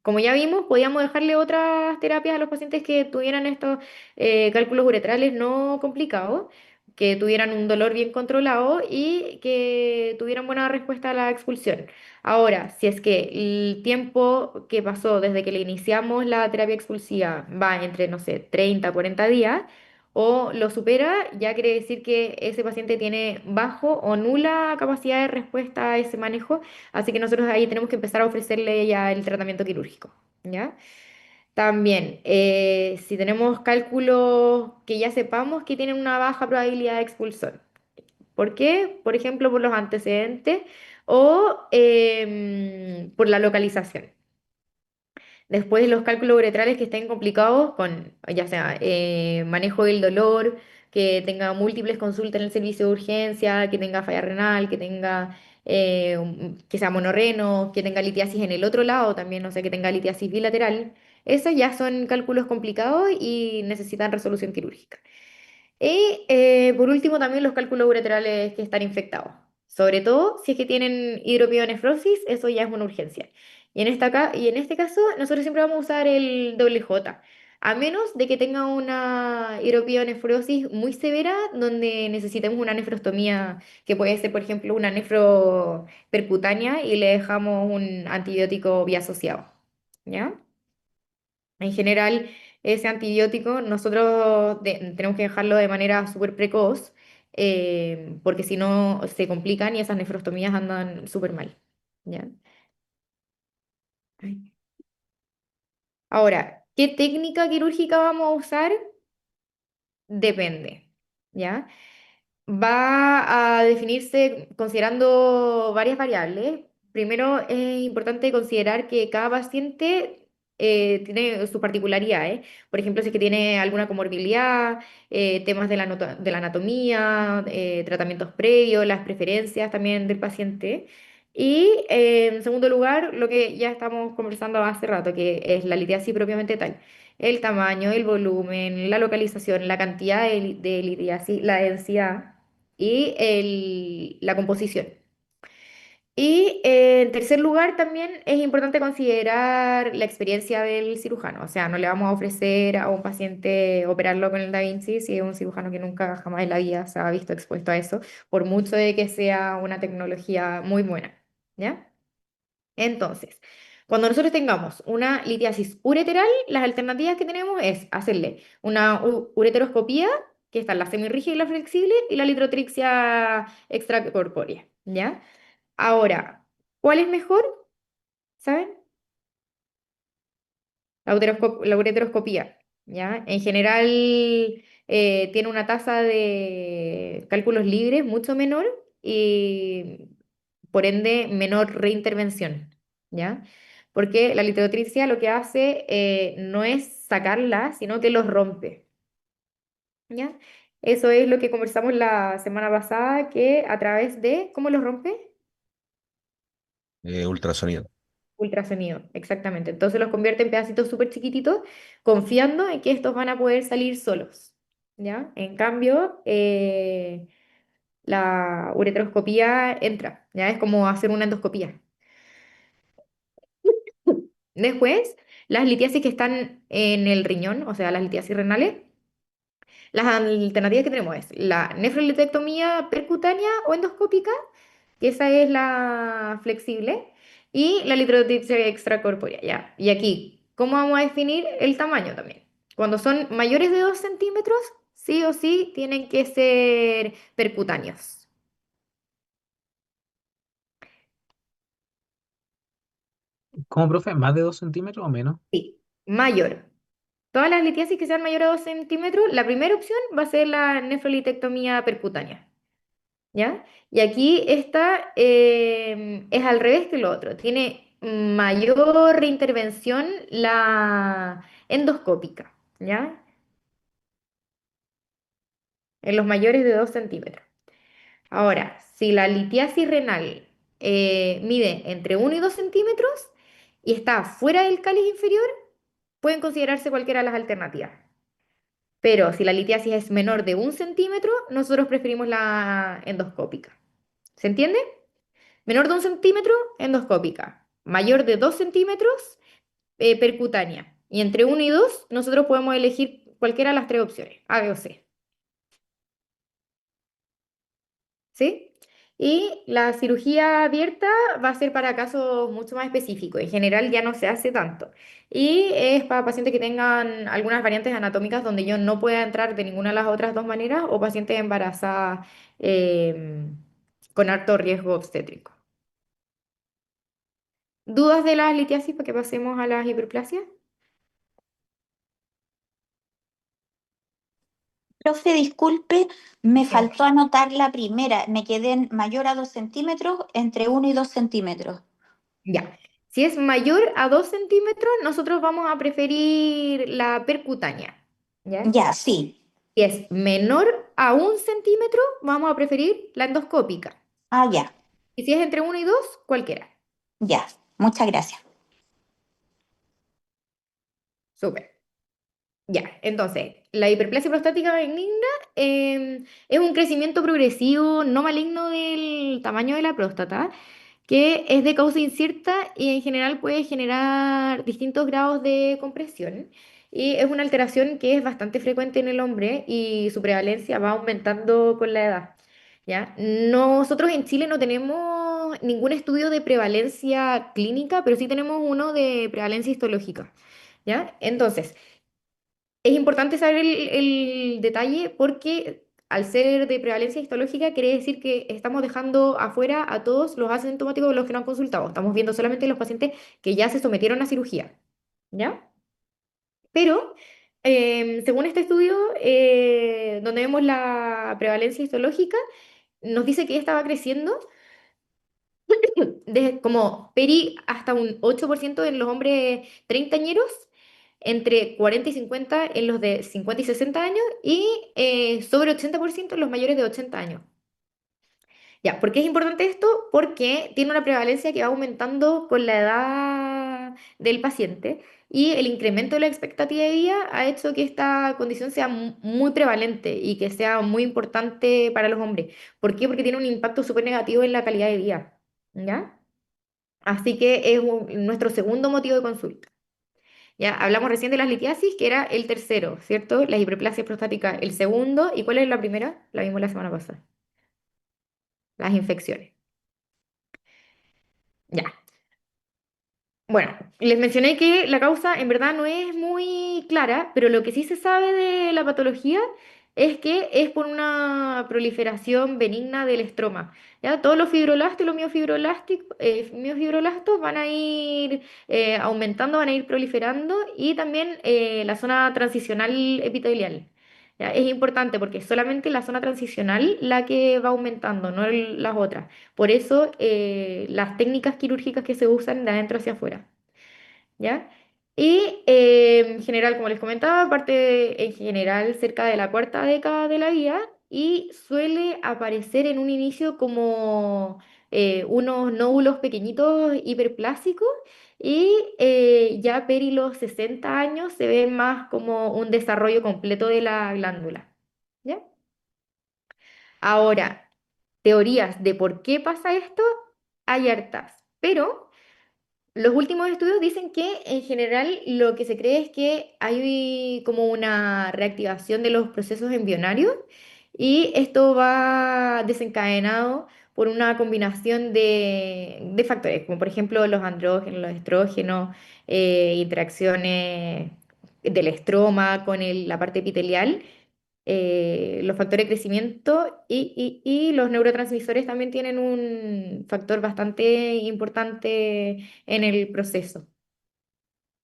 como ya vimos, podíamos dejarle otras terapias a los pacientes que tuvieran estos cálculos uretrales no complicados, que tuvieran un dolor bien controlado y que tuvieran buena respuesta a la expulsión. Ahora, si es que el tiempo que pasó desde que le iniciamos la terapia expulsiva va entre, no sé, 30 a 40 días o lo supera, ya quiere decir que ese paciente tiene bajo o nula capacidad de respuesta a ese manejo, así que nosotros ahí tenemos que empezar a ofrecerle ya el tratamiento quirúrgico, ¿ya? También, si tenemos cálculos que ya sepamos que tienen una baja probabilidad de expulsión. ¿Por qué? Por ejemplo, por los antecedentes o por la localización. Después los cálculos uretrales que estén complicados con, ya sea manejo del dolor, que tenga múltiples consultas en el servicio de urgencia, que tenga falla renal, que tenga que sea monorreno, que tenga litiasis en el otro lado también, o sea, que tenga litiasis bilateral. Esos ya son cálculos complicados y necesitan resolución quirúrgica. Y por último, también los cálculos ureterales que están infectados. Sobre todo si es que tienen hidropielonefrosis, eso ya es una urgencia. Y en este caso, nosotros siempre vamos a usar el doble J, a menos de que tenga una hidropielonefrosis muy severa, donde necesitemos una nefrostomía, que puede ser, por ejemplo, una nefropercutánea y le dejamos un antibiótico biasociado. ¿Ya? En general, ese antibiótico nosotros tenemos que dejarlo de manera súper precoz, porque si no se complican y esas nefrostomías andan súper mal. ¿Ya? Ay. Ahora, ¿qué técnica quirúrgica vamos a usar? Depende. ¿Ya? Va a definirse considerando varias variables. Primero, es importante considerar que cada paciente tiene sus particularidades. Por ejemplo, si es que tiene alguna comorbilidad, temas de la anatomía, tratamientos previos, las preferencias también del paciente. Y en segundo lugar, lo que ya estamos conversando hace rato, que es la litiasis propiamente tal, el tamaño, el volumen, la localización, la cantidad de litiasis, la densidad y la composición. Y en tercer lugar, también es importante considerar la experiencia del cirujano. O sea, no le vamos a ofrecer a un paciente operarlo con el Da Vinci si es un cirujano que nunca jamás en la vida se ha visto expuesto a eso, por mucho de que sea una tecnología muy buena. ¿Ya? Entonces, cuando nosotros tengamos una litiasis ureteral, las alternativas que tenemos es hacerle una ureteroscopía, que está la semirrígida y la flexible, y la litrotrixia extracorpórea, ¿ya? Ahora, ¿cuál es mejor? ¿Saben? La ureteroscopía, ¿ya? En general tiene una tasa de cálculos libres mucho menor y por ende menor reintervención, ¿ya? Porque la litotripsia lo que hace no es sacarla, sino que los rompe, ¿ya? Eso es lo que conversamos la semana pasada, que a través de, ¿cómo los rompe? Ultrasonido. Ultrasonido, exactamente. Entonces los convierte en pedacitos súper chiquititos, confiando en que estos van a poder salir solos, ¿ya? En cambio, la ureteroscopía entra, ¿ya? Es como hacer una endoscopía. Después, las litiasis que están en el riñón, o sea, las litiasis renales, las alternativas que tenemos es la nefroletectomía percutánea o endoscópica que esa es la flexible, y la litrotripsia extracorpórea, ya. Y aquí, ¿cómo vamos a definir el tamaño también? Cuando son mayores de 2 centímetros, sí o sí tienen que ser percutáneos. ¿Cómo, profe? ¿Más de 2 centímetros o menos? Sí, mayor. Todas las litiasis que sean mayores a 2 centímetros, la primera opción va a ser la nefrolitectomía percutánea. ¿Ya? Y aquí esta es al revés que lo otro. Tiene mayor intervención la endoscópica, ¿ya? En los mayores de 2 centímetros. Ahora, si la litiasis renal mide entre 1 y 2 centímetros y está fuera del cáliz inferior, pueden considerarse cualquiera de las alternativas. Pero si la litiasis es menor de 1 centímetro, nosotros preferimos la endoscópica. ¿Se entiende? Menor de 1 centímetro, endoscópica. Mayor de 2 centímetros, percutánea. Y entre 1 y 2, nosotros podemos elegir cualquiera de las tres opciones, A, B o C. ¿Sí? Y la cirugía abierta va a ser para casos mucho más específicos. En general ya no se hace tanto. Y es para pacientes que tengan algunas variantes anatómicas donde yo no pueda entrar de ninguna de las otras dos maneras o pacientes embarazadas con alto riesgo obstétrico. ¿Dudas de las litiasis para que pasemos a las hiperplasias? Profe, disculpe, me Bien. faltó anotar la primera. Me quedé en mayor a 2 centímetros, entre 1 y 2 centímetros. Ya. Si es mayor a 2 centímetros, nosotros vamos a preferir la percutánea. ¿Ya? Ya, sí. Si es menor a 1 centímetro, vamos a preferir la endoscópica. Ah, ya, Y si es entre 1 y 2, cualquiera. ya. Muchas gracias. Súper. Ya, entonces, la hiperplasia prostática benigna es un crecimiento progresivo no maligno del tamaño de la próstata, que es de causa incierta y en general puede generar distintos grados de compresión. Y es una alteración que es bastante frecuente en el hombre y su prevalencia va aumentando con la edad. ¿Ya? Nosotros en Chile no tenemos ningún estudio de prevalencia clínica, pero sí tenemos uno de prevalencia histológica. ¿Ya? Entonces, es importante saber el detalle porque al ser de prevalencia histológica quiere decir que estamos dejando afuera a todos los asintomáticos de los que no han consultado. Estamos viendo solamente los pacientes que ya se sometieron a cirugía. ¿Ya? Pero, según este estudio, donde vemos la prevalencia histológica, nos dice que esta va creciendo de como peri hasta un 8% en los hombres treintañeros, entre 40 y 50 en los de 50 y 60 años y sobre 80% en los mayores de 80 años. Ya, ¿por qué es importante esto? Porque tiene una prevalencia que va aumentando con la edad del paciente y el incremento de la expectativa de vida ha hecho que esta condición sea muy prevalente y que sea muy importante para los hombres. ¿Por qué? Porque tiene un impacto súper negativo en la calidad de vida. ¿Ya? Así que es nuestro segundo motivo de consulta. Ya hablamos recién de las litiasis, que era el tercero, ¿cierto? La hiperplasia prostática, el segundo. ¿Y cuál es la primera? La vimos la semana pasada. Las infecciones. Ya. Bueno, les mencioné que la causa en verdad no es muy clara, pero lo que sí se sabe de la patología es que es por una proliferación benigna del estroma. ¿Ya? Todos los fibroblastos y los miofibroblastos van a ir aumentando, van a ir proliferando y también la zona transicional epitelial. ¿Ya? Es importante porque es solamente la zona transicional la que va aumentando, no las otras. Por eso las técnicas quirúrgicas que se usan de adentro hacia afuera. ¿Ya? Y en general, como les comentaba, parte en general cerca de la cuarta década de la vida y suele aparecer en un inicio como unos nódulos pequeñitos hiperplásicos y ya peri los 60 años se ve más como un desarrollo completo de la glándula. ¿Ya? Ahora, teorías de por qué pasa esto, hay hartas, pero los últimos estudios dicen que en general lo que se cree es que hay como una reactivación de los procesos embrionarios y esto va desencadenado por una combinación de factores, como por ejemplo los andrógenos, los estrógenos, interacciones del estroma con la parte epitelial, los factores de crecimiento y los neurotransmisores también tienen un factor bastante importante en el proceso.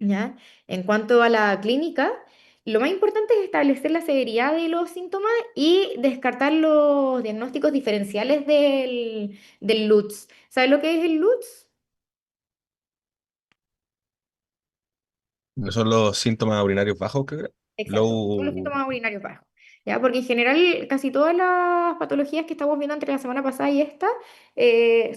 ¿Ya? En cuanto a la clínica, lo más importante es establecer la severidad de los síntomas y descartar los diagnósticos diferenciales del LUTS. ¿Sabes lo que es el LUTS? ¿No son los síntomas urinarios bajos, creo? Exacto, todos los Low. síntomas urinarios bajos. ¿Ya? Porque en general casi todas las patologías que estamos viendo entre la semana pasada y esta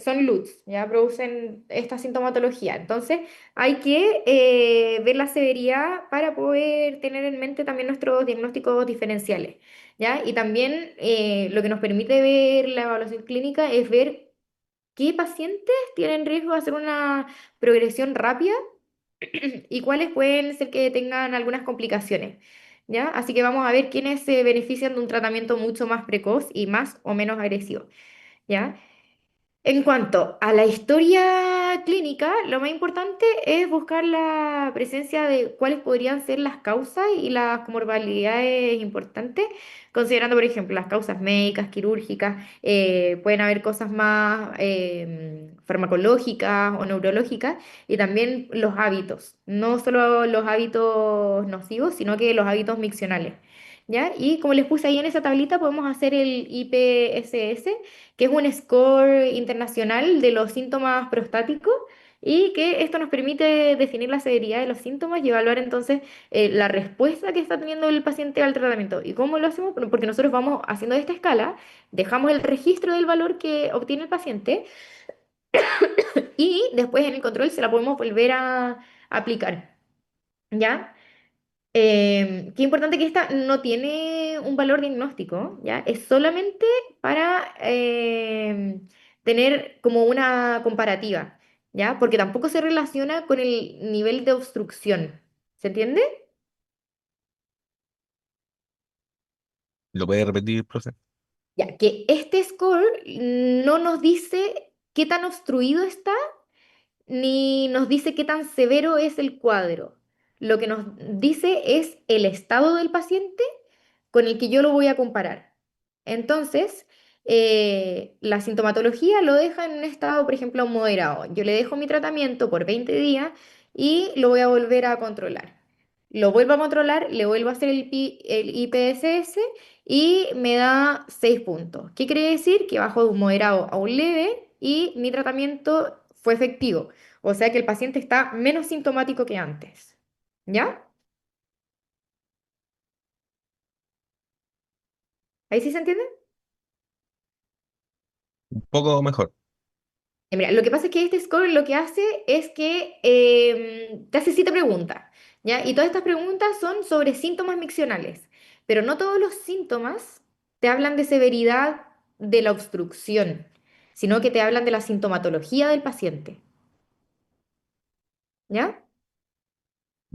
son LUTS, ¿ya? Producen esta sintomatología. Entonces hay que ver la severidad para poder tener en mente también nuestros diagnósticos diferenciales, ¿ya? Y también lo que nos permite ver la evaluación clínica es ver qué pacientes tienen riesgo de hacer una progresión rápida y cuáles pueden ser que tengan algunas complicaciones, ¿ya? Así que vamos a ver quiénes se benefician de un tratamiento mucho más precoz y más o menos agresivo, ¿ya? En cuanto a la historia clínica, lo más importante es buscar la presencia de cuáles podrían ser las causas y las comorbilidades importantes, considerando, por ejemplo, las causas médicas, quirúrgicas, pueden haber cosas más farmacológicas o neurológicas, y también los hábitos, no solo los hábitos nocivos, sino que los hábitos miccionales. ¿Ya? Y como les puse ahí en esa tablita, podemos hacer el IPSS, que es un score internacional de los síntomas prostáticos y que esto nos permite definir la severidad de los síntomas y evaluar entonces la respuesta que está teniendo el paciente al tratamiento. ¿Y cómo lo hacemos? Bueno, porque nosotros vamos haciendo esta escala, dejamos el registro del valor que obtiene el paciente y después en el control se la podemos volver a aplicar. ¿Ya? Qué importante que esta no tiene un valor diagnóstico, ¿ya? Es solamente para tener como una comparativa, ¿ya? Porque tampoco se relaciona con el nivel de obstrucción. ¿Se entiende? ¿Lo puede repetir, profe? Ya, que este score no nos dice qué tan obstruido está ni nos dice qué tan severo es el cuadro. Lo que nos dice es el estado del paciente con el que yo lo voy a comparar. Entonces, la sintomatología lo deja en un estado, por ejemplo, moderado. Yo le dejo mi tratamiento por 20 días y lo voy a volver a controlar. Lo vuelvo a controlar, le vuelvo a hacer el IPSS y me da 6 puntos. ¿Qué quiere decir? Que bajo de un moderado a un leve y mi tratamiento fue efectivo. O sea que el paciente está menos sintomático que antes. ¿Ya? ¿Ahí sí se entiende? Un poco mejor. Mira, lo que pasa es que este score lo que hace es que te hace 7 preguntas, ¿ya? Y todas estas preguntas son sobre síntomas miccionales, pero no todos los síntomas te hablan de severidad de la obstrucción, sino que te hablan de la sintomatología del paciente, ¿ya?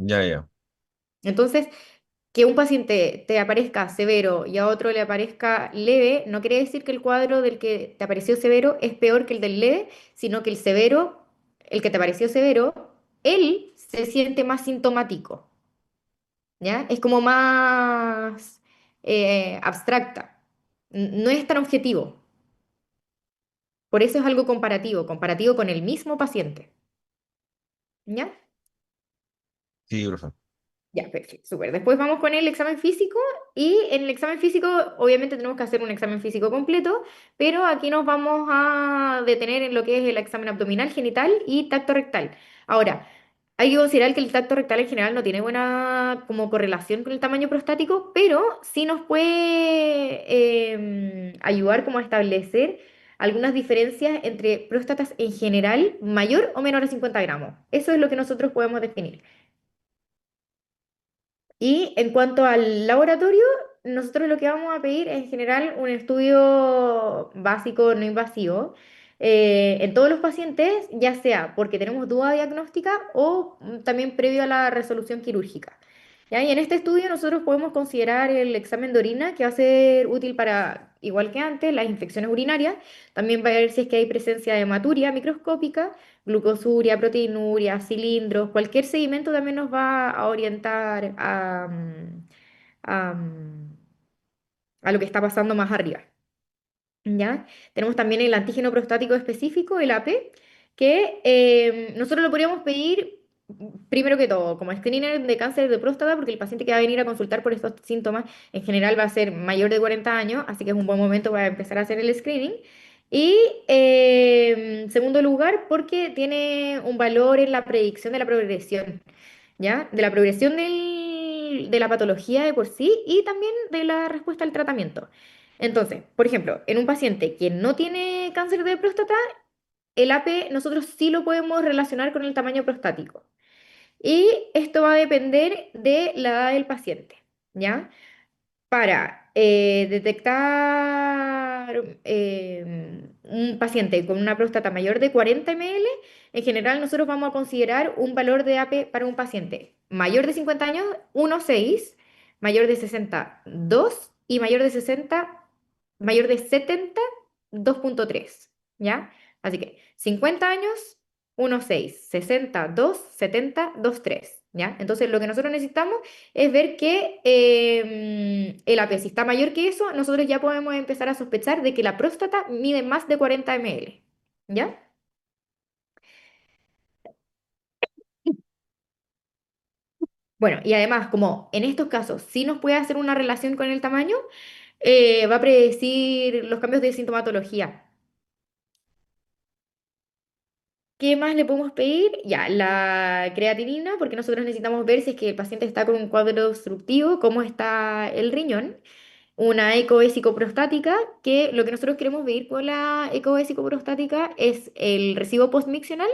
Ya, ya. Entonces, que un paciente te aparezca severo y a otro le aparezca leve, no quiere decir que el cuadro del que te apareció severo es peor que el del leve, sino que el severo, el que te pareció severo, él se siente más sintomático, ¿ya? Es como más abstracta, no es tan objetivo. Por eso es algo comparativo, comparativo con el mismo paciente, ¿ya? Sí, profe. Ya, perfecto, súper. Después vamos con el examen físico y en el examen físico obviamente tenemos que hacer un examen físico completo, pero aquí nos vamos a detener en lo que es el examen abdominal, genital y tacto rectal. Ahora, hay que considerar que el tacto rectal en general no tiene buena como correlación con el tamaño prostático, pero sí nos puede ayudar como a establecer algunas diferencias entre próstatas en general mayor o menor a 50 gramos. Eso es lo que nosotros podemos definir. Y en cuanto al laboratorio, nosotros lo que vamos a pedir es en general un estudio básico no invasivo en todos los pacientes, ya sea porque tenemos duda diagnóstica o también previo a la resolución quirúrgica. ¿Ya? Y en este estudio nosotros podemos considerar el examen de orina, que va a ser útil para, igual que antes, las infecciones urinarias. También va a ver si es que hay presencia de hematuria microscópica, glucosuria, proteinuria, cilindros, cualquier sedimento también nos va a orientar a, a lo que está pasando más arriba. ¿Ya? Tenemos también el antígeno prostático específico, el AP, que nosotros lo podríamos pedir primero que todo como screener de cáncer de próstata, porque el paciente que va a venir a consultar por estos síntomas en general va a ser mayor de 40 años, así que es un buen momento para empezar a hacer el screening. Y en segundo lugar, porque tiene un valor en la predicción de la progresión, ¿ya? De la progresión de la patología de por sí y también de la respuesta al tratamiento. Entonces, por ejemplo, en un paciente que no tiene cáncer de próstata, el AP nosotros sí lo podemos relacionar con el tamaño prostático. Y esto va a depender de la edad del paciente, ¿ya? Para detectar un paciente con una próstata mayor de 40 ml, en general nosotros vamos a considerar un valor de AP para un paciente mayor de 50 años, 1,6, mayor de 60, 2 y mayor de 70, 2,3, ¿ya? Así que 50 años, 1,6, 60, 2, 70, 2,3, ¿ya? Entonces lo que nosotros necesitamos es ver que el AP, si está mayor que eso, nosotros ya podemos empezar a sospechar de que la próstata mide más de 40 ml, ¿ya? Bueno, y además, como en estos casos sí nos puede hacer una relación con el tamaño, va a predecir los cambios de sintomatología. ¿Qué más le podemos pedir? Ya, la creatinina, porque nosotros necesitamos ver si es que el paciente está con un cuadro obstructivo, cómo está el riñón. Una ecovesicoprostática, que lo que nosotros queremos medir con la ecovesicoprostática es el residuo postmiccional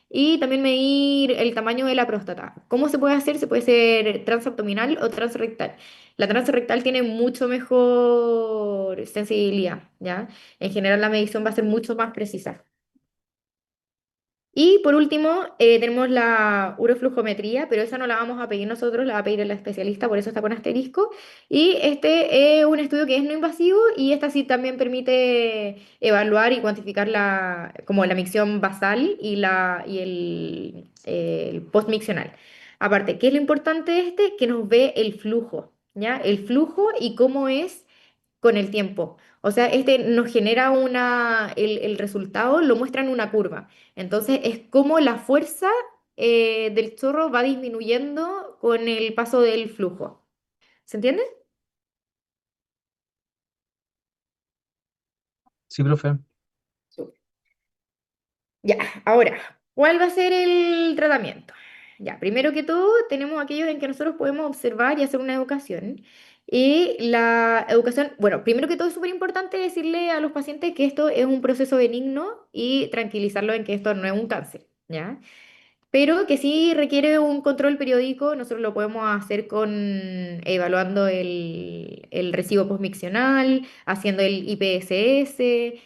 y también medir el tamaño de la próstata. ¿Cómo se puede hacer? Se puede hacer transabdominal o transrectal. La transrectal tiene mucho mejor sensibilidad, ¿ya? En general la medición va a ser mucho más precisa. Y por último, tenemos la uroflujometría, pero esa no la vamos a pedir nosotros, la va a pedir el especialista, por eso está con asterisco. Y este es un estudio que es no invasivo y esta sí también permite evaluar y cuantificar como la micción basal y el postmiccional. Aparte, ¿qué es lo importante de este? Que nos ve el flujo, ¿ya? El flujo y cómo es con el tiempo. O sea, este nos genera el resultado lo muestra en una curva. Entonces es como la fuerza del chorro va disminuyendo con el paso del flujo. ¿Se entiende? Sí, profe. Ya, ahora, ¿cuál va a ser el tratamiento? Ya, primero que todo, tenemos aquellos en que nosotros podemos observar y hacer una educación. Y la educación, bueno, primero que todo es súper importante decirle a los pacientes que esto es un proceso benigno y tranquilizarlos en que esto no es un cáncer, ¿ya? Pero que sí requiere un control periódico, nosotros lo podemos hacer evaluando el recibo postmiccional, haciendo el IPSS,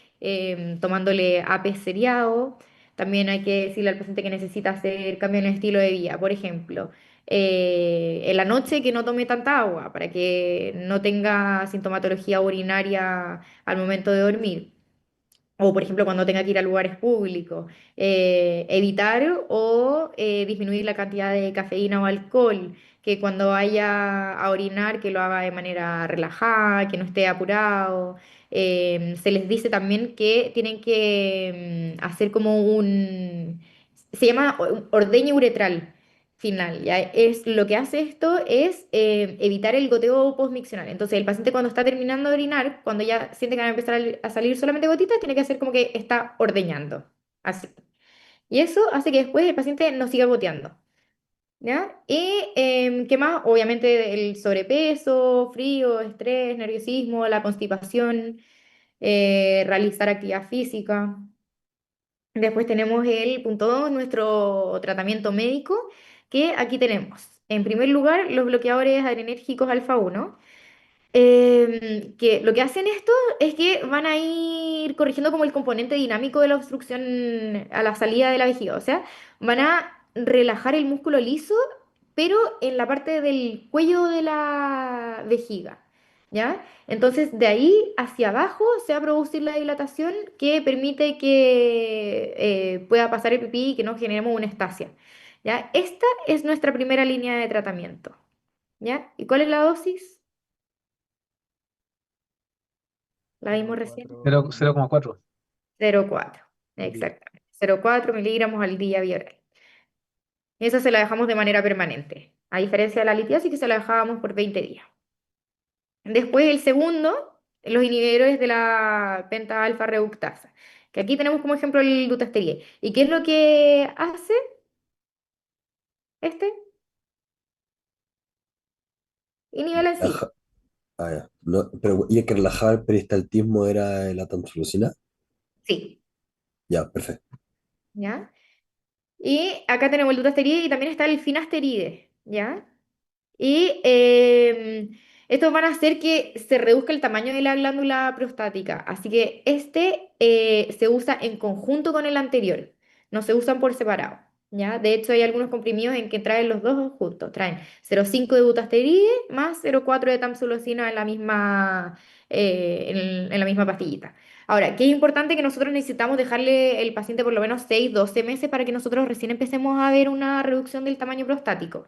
tomándole AP seriado. También hay que decirle al paciente que necesita hacer cambio en el estilo de vida, por ejemplo, en la noche que no tome tanta agua para que no tenga sintomatología urinaria al momento de dormir. O, por ejemplo, cuando tenga que ir a lugares públicos, evitar o disminuir la cantidad de cafeína o alcohol, que cuando vaya a orinar, que lo haga de manera relajada, que no esté apurado. Se les dice también que tienen que hacer como se llama ordeño uretral final. ¿Ya? Lo que hace esto es evitar el goteo postmiccional. Entonces, el paciente cuando está terminando de orinar, cuando ya siente que van a empezar a salir solamente gotitas, tiene que hacer como que está ordeñando. Así. Y eso hace que después el paciente no siga goteando. ¿Ya? Y ¿qué más? Obviamente el sobrepeso, frío, estrés, nerviosismo, la constipación, realizar actividad física. Después tenemos el punto 2, nuestro tratamiento médico, que aquí tenemos, en primer lugar, los bloqueadores adrenérgicos alfa 1, que lo que hacen esto es que van a ir corrigiendo como el componente dinámico de la obstrucción a la salida de la vejiga, o sea, van a relajar el músculo liso pero en la parte del cuello de la vejiga, ¿ya? Entonces, de ahí hacia abajo se va a producir la dilatación que permite que pueda pasar el pipí y que no generemos una estasia, ¿ya? Esta es nuestra primera línea de tratamiento, ¿ya? ¿Y cuál es la dosis? La vimos recién. 0,4 0,4. al día. Exactamente. 0,4 miligramos al día vía. Esa se la dejamos de manera permanente, a diferencia de la litiasis que se la dejábamos por 20 días. Después el segundo, los inhibidores de la penta-alfa reductasa, que aquí tenemos como ejemplo el dutasteride. ¿Y qué es lo que hace este? Inhibe la enzima. Relaja- Ah, ya. No, pero, ¿y el que relajaba el peristaltismo era la tamsulusina? Sí, Ya, perfecto. ¿ya? Y acá tenemos el dutasteride y también está el finasteride, ¿ya? Y estos van a hacer que se reduzca el tamaño de la glándula prostática. Así que este se usa en conjunto con el anterior, no se usan por separado. ¿Ya? De hecho, hay algunos comprimidos en que traen los dos juntos. Traen 0,5 de dutasteride más 0,4 de tamsulosina en la misma pastillita. Ahora, qué es importante que nosotros necesitamos dejarle el paciente por lo menos 6, 12 meses para que nosotros recién empecemos a ver una reducción del tamaño prostático.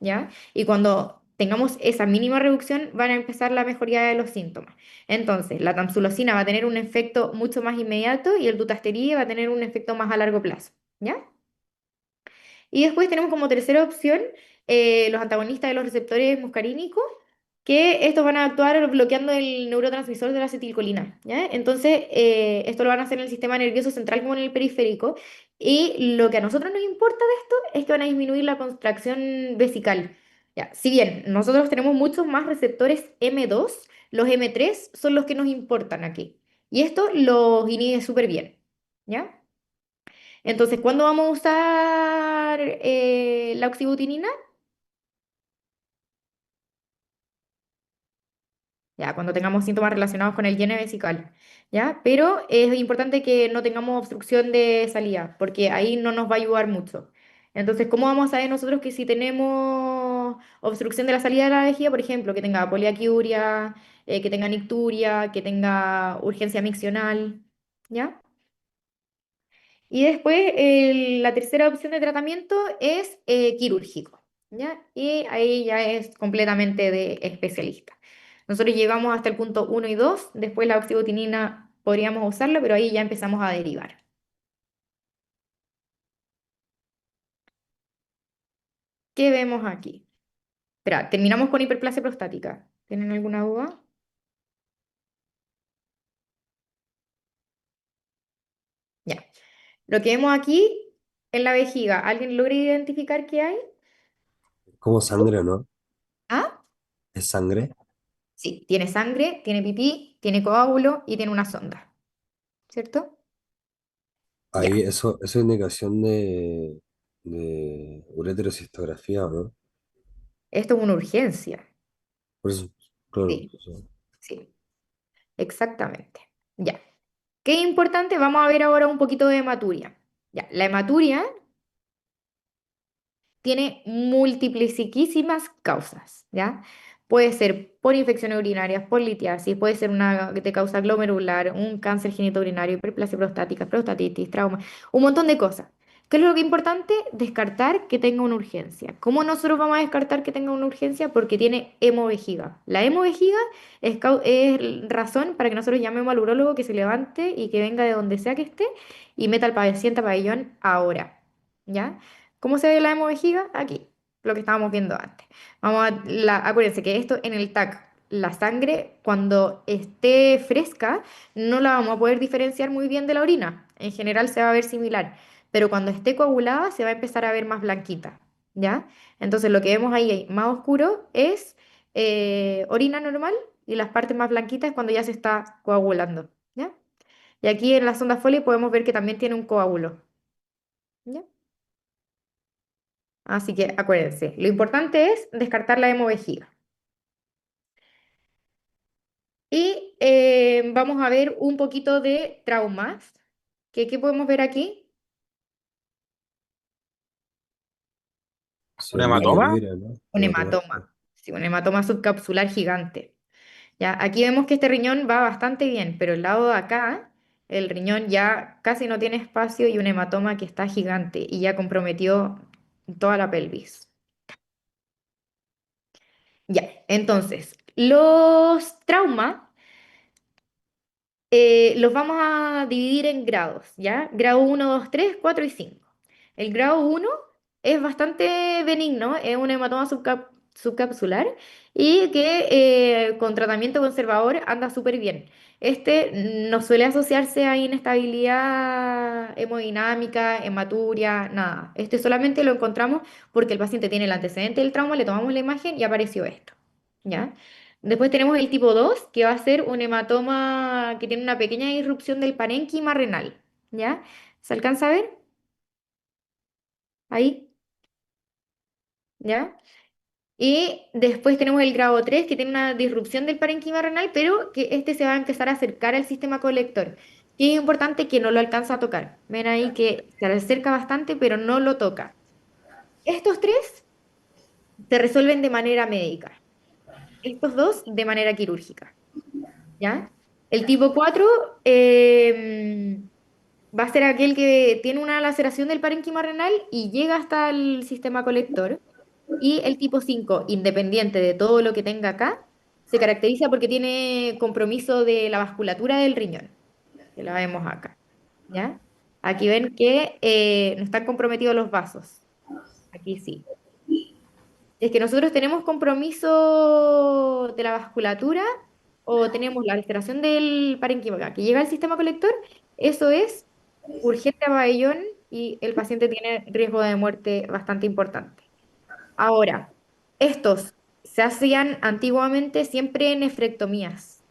¿Ya? Y cuando tengamos esa mínima reducción, van a empezar la mejoría de los síntomas. Entonces, la tamsulosina va a tener un efecto mucho más inmediato y el dutasteride va a tener un efecto más a largo plazo. ¿Ya? Y después tenemos como tercera opción los antagonistas de los receptores muscarínicos, que estos van a actuar bloqueando el neurotransmisor de la acetilcolina, ¿ya? Entonces, esto lo van a hacer en el sistema nervioso central como en el periférico. Y lo que a nosotros nos importa de esto es que van a disminuir la contracción vesical. ¿Ya? Si bien nosotros tenemos muchos más receptores M2, los M3 son los que nos importan aquí. Y esto los inhibe súper bien, ¿ya? Entonces, ¿cuándo vamos a usar la oxibutinina? Ya, cuando tengamos síntomas relacionados con el llene vesical, ¿ya? Pero es importante que no tengamos obstrucción de salida, porque ahí no nos va a ayudar mucho. Entonces, ¿cómo vamos a saber nosotros que si tenemos obstrucción de la salida de la vejiga, por ejemplo, que tenga poliaquiuria, que tenga nicturia, que tenga urgencia miccional, ¿ya? Y después la tercera opción de tratamiento es quirúrgico, ¿ya? Y ahí ya es completamente de especialista. Nosotros llegamos hasta el punto uno y 2, después la oxibutinina podríamos usarla, pero ahí ya empezamos a derivar. ¿Qué vemos aquí? Espera, terminamos con hiperplasia prostática. ¿Tienen alguna duda? Ya. Lo que vemos aquí en la vejiga, ¿alguien logra identificar qué hay? ¿Cómo sangre, no? ¿Ah? ¿Es sangre? Sí, tiene sangre, tiene pipí, tiene coágulo y tiene una sonda, ¿cierto? Ya. Ahí eso es indicación de ureterocistografía, ¿no? Esto es una urgencia. Por eso, claro. Sí, sí, exactamente. Ya. ¿Qué importante? Vamos a ver ahora un poquito de hematuria. Ya, la hematuria tiene multiplísimas causas, ¿ya? Puede ser por infecciones urinarias, por litiasis, puede ser una de causa glomerular, un cáncer genitourinario, hiperplasia prostática, prostatitis, trauma, un montón de cosas. ¿Qué es lo que es importante? Descartar que tenga una urgencia. ¿Cómo nosotros vamos a descartar que tenga una urgencia? Porque tiene hemovejiga. La hemovejiga es razón para que nosotros llamemos al urólogo que se levante y que venga de donde sea que esté y meta al paciente a pabellón ahora, ¿ya? ¿Cómo se ve la hemovejiga? Aquí, lo que estábamos viendo antes. Acuérdense que esto en el TAC, la sangre cuando esté fresca no la vamos a poder diferenciar muy bien de la orina. En general se va a ver similar, pero cuando esté coagulada se va a empezar a ver más blanquita, ¿ya? Entonces lo que vemos ahí más oscuro es orina normal y las partes más blanquitas es cuando ya se está coagulando, ¿ya? Y aquí en la sonda Foley podemos ver que también tiene un coágulo, ¿ya? Así que acuérdense, lo importante es descartar la hemovejiga. Y vamos a ver un poquito de traumas. ¿Qué podemos ver aquí? Eso ¿Un es lo que hematoma? mira, ¿no? Un Hematoma. hematoma. Sí, un hematoma subcapsular gigante. Ya, aquí vemos que este riñón va bastante bien, pero el lado de acá, el riñón ya casi no tiene espacio y un hematoma que está gigante y ya comprometió toda la pelvis. Ya, entonces, los traumas los vamos a dividir en grados, ¿ya? Grado uno, 2, 3, 4 y 5. El grado uno es bastante benigno, es un hematoma subcapsular y que con tratamiento conservador anda súper bien. Este no suele asociarse a inestabilidad hemodinámica, hematuria, nada. Este solamente lo encontramos porque el paciente tiene el antecedente del trauma, le tomamos la imagen y apareció esto, ¿ya? Después tenemos el tipo 2 que va a ser un hematoma que tiene una pequeña disrupción del parénquima renal, ¿ya? ¿Se alcanza a ver? Ahí, ¿ya? Y después tenemos el grado 3 que tiene una disrupción del parénquima renal, pero que este se va a empezar a acercar al sistema colector. Y es importante que no lo alcanza a tocar. Ven ahí que se acerca bastante, pero no lo toca. Estos tres se resuelven de manera médica. Estos dos de manera quirúrgica, ¿ya? El tipo 4 va a ser aquel que tiene una laceración del parénquima renal y llega hasta el sistema colector. Y el tipo 5 independiente de todo lo que tenga acá, se caracteriza porque tiene compromiso de la vasculatura del riñón, que la vemos acá, ¿ya? Aquí ven que no están comprometidos los vasos. Aquí sí. Es que nosotros tenemos compromiso de la vasculatura o tenemos la alteración del parénquima que llega al sistema colector, eso es urgente a pabellón y el paciente tiene riesgo de muerte bastante importante. Ahora, estos se hacían antiguamente siempre en nefrectomías.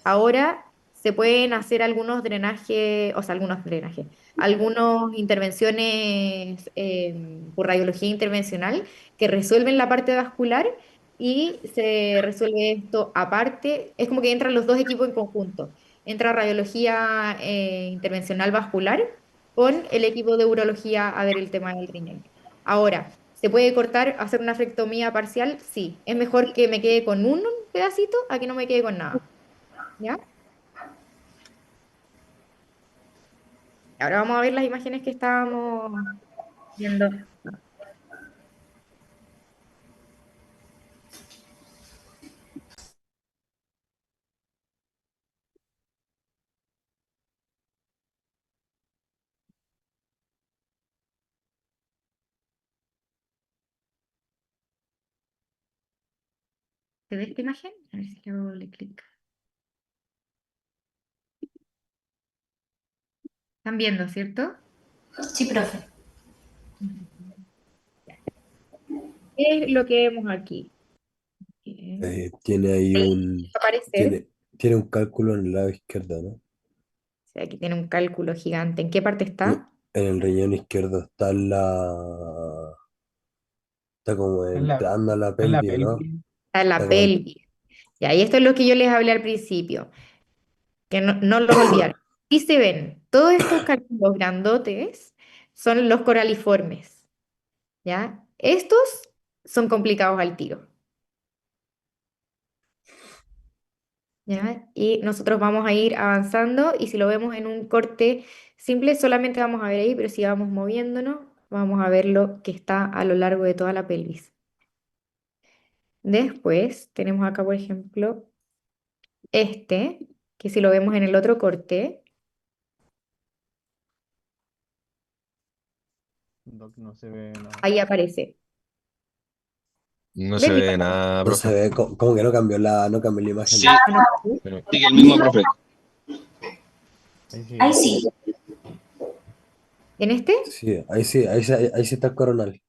Ahora se pueden hacer algunos drenajes, o sea, algunos drenajes, algunas intervenciones por radiología intervencional que resuelven la parte vascular y se resuelve esto aparte. Es como que entran los dos equipos en conjunto. Entra radiología intervencional vascular con el equipo de urología a ver el tema del riñón. Ahora, ¿se puede cortar, hacer una frectomía parcial? Sí. Es mejor que me quede con un pedacito a que no me quede con nada. ¿Ya? Ahora vamos a ver las imágenes que estábamos viendo. ¿Se ve esta imagen? A ver si le hago doble clic. ¿Están viendo, cierto? Sí, profe. ¿Qué es lo que vemos aquí? Tiene ahí Ahí un, va a aparecer. tiene un cálculo en el lado izquierdo, ¿no? Sí, aquí tiene un cálculo gigante. ¿En qué parte En está? el riñón izquierdo está como En la, entrando a la en la pelvis, ¿no? pelvis. Está en Está la como pelvis. Y ahí esto es lo que yo les hablé al principio, que no los olvidaron. Y se ven, todos estos cálculos grandotes son los coraliformes, ¿ya? Estos son complicados al tiro. ¿Ya? Y nosotros vamos a ir avanzando y si lo vemos en un corte simple, solamente vamos a ver ahí, pero si vamos moviéndonos, vamos a ver lo que está a lo largo de toda la pelvis. Después tenemos acá, por ejemplo, este, que si lo vemos en el otro corte, Doc, no se ve nada. ahí aparece. No se ¿Ves la ve imagen? nada, No se profe. ve, como que no cambió la imagen. Sí, Ah, no, ¿sí? pero Sigue el mismo, profe. Ahí Ahí sigue. sí. ¿En este? Sí, ahí sí está el coronal.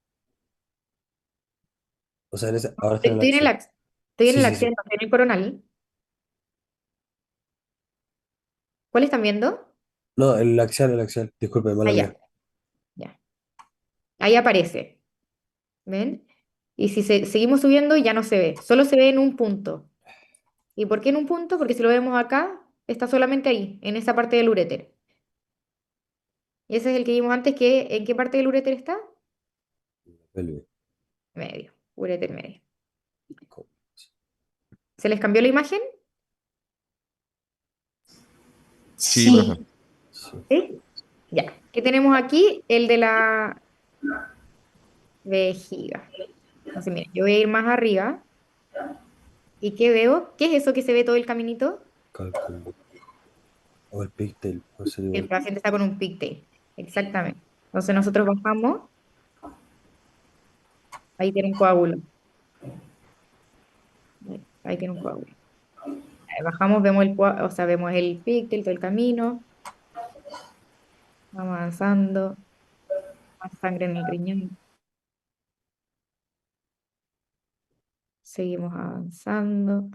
O sea, ahora está en el Estoy en el, axial. estoy en Sí, el sí, axial, sí. no estoy en el coronal. ¿Cuál están viendo? No, el axial. Disculpe, mala Allá, mía. ya. Ahí aparece. ¿Ven? Y si seguimos subiendo ya no se ve, solo se ve en un punto. ¿Y por qué en un punto? Porque si lo vemos acá, está solamente ahí, en esa parte del uréter. Y ese es el que vimos antes, que ¿en qué parte del uréter está? Pelvis. medio, ureter medio. ¿Se les cambió la imagen? Sí, profe. ¿Sí? Ya. ¿Qué tenemos aquí? El de la vejiga. Entonces, miren, yo voy a ir más arriba. ¿Y qué veo? ¿Qué es eso que se ve todo el caminito? Cálculo. O el pigtail, puede ser El igual. paciente está con un pigtail. Exactamente. Entonces nosotros bajamos. Ahí tiene un coágulo. Ahí tiene un coágulo. Ahí bajamos, vemos o sea, vemos el pigtail, todo el camino. Vamos avanzando. Más sangre en el riñón. Seguimos avanzando.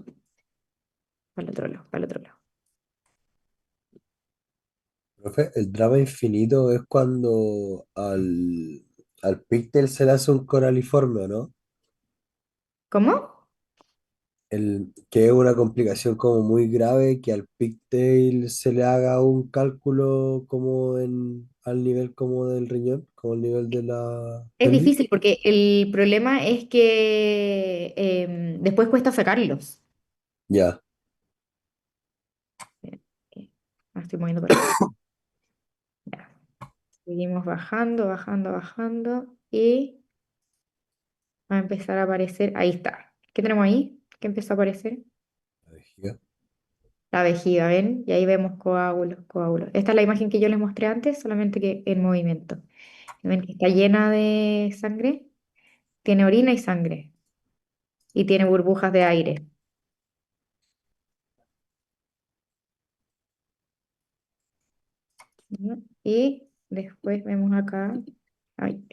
Para el otro lado, para el otro lado. Profe, el drama infinito es cuando al pigtail se le hace un coraliforme, ¿o no? ¿Cómo? Que es una complicación como muy grave que al pigtail se le haga un cálculo como al nivel como del riñón, como al nivel de la Es pelvis. difícil porque el problema es que después cuesta sacarlos. Ya, Me estoy moviendo por acá. Ya. Seguimos bajando, bajando, bajando y va a empezar a aparecer. Ahí está. ¿Qué tenemos ahí? ¿Qué empezó a aparecer? la vejiga. La vejiga, ¿ven? Y ahí vemos coágulos, coágulos. Esta es la imagen que yo les mostré antes, solamente que en movimiento. ¿Ven que está llena de sangre? Tiene orina y sangre. Y tiene burbujas de aire. ¿Ya? Y después vemos acá ay,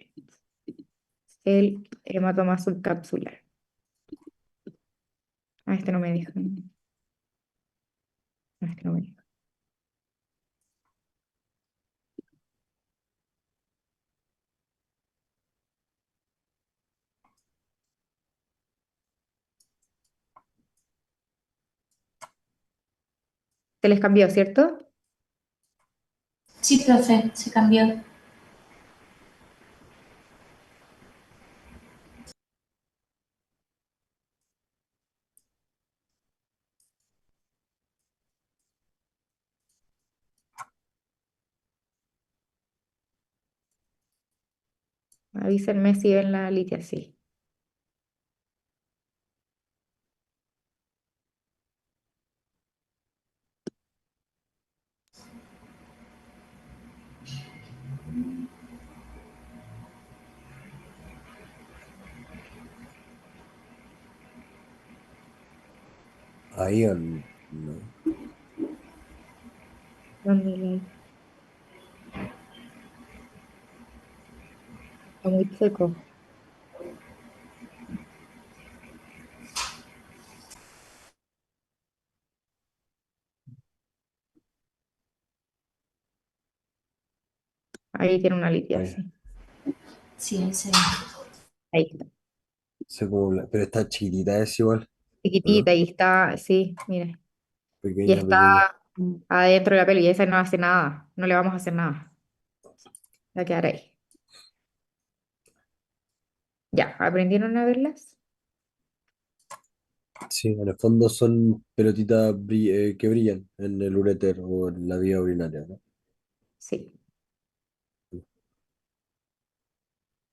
el hematoma subcapsular. Ah, este no me deja. Ah, este no me deja. Se les cambió, ¿cierto? Sí, profe, se cambió. Avísenme si ven la litia, sí. Ahí o no. ¿Dónde está muy seco? Ahí tiene una litia, Ahí, sí. Sí, ese. Ahí está. pero está chiquitita, es igual, ¿o Chiquitita no? y está, sí, mire. Y Pequeña, está pequeña. adentro de la peli y esa no hace nada. No le vamos a hacer nada. Va a quedar ahí. Ya, ¿aprendieron a verlas? Sí, en el fondo son pelotitas que brillan en el uréter o en la vía urinaria, ¿no? Sí.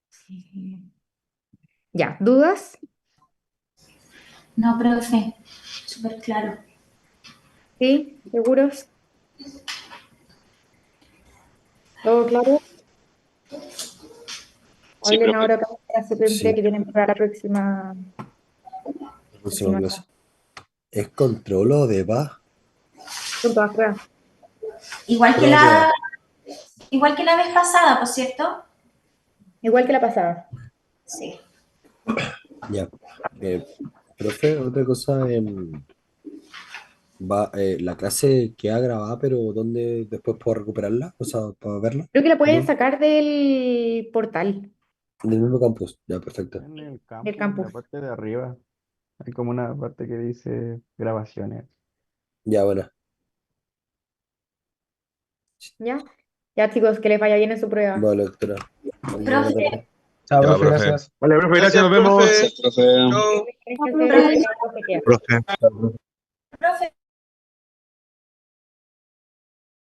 Sí. Ya, ¿dudas? No, profe, súper claro. ¿Sí? ¿Seguros? ¿Todo claro? Sí, Hablen profe. ahora con la CP Sí, que tienen para la próxima, la próxima próxima clase. ¿Es control o DEPA? Son todas pruebas. Igual que Prueba, prueba. igual que la vez pasada, ¿por cierto? Igual que la pasada. Sí. Ya. Profe, otra cosa, la clase queda grabada, pero ¿dónde después puedo recuperarla? O sea, para verla, Creo que la ¿de pueden nuevo? sacar del portal Del mismo campus. Ya, perfecto. En el del campus, en la campus. parte de arriba, hay como una parte que dice grabaciones. Ya, bueno. ¿Ya? Ya, chicos, que les vaya bien en su prueba. Vale, doctora. Buena Profe, tarde. Chao, Ya, profe, profe. gracias. Vale, profe, gracias, nos vemos. Gracias, profe. Chao. Gracias, Profe. Profe,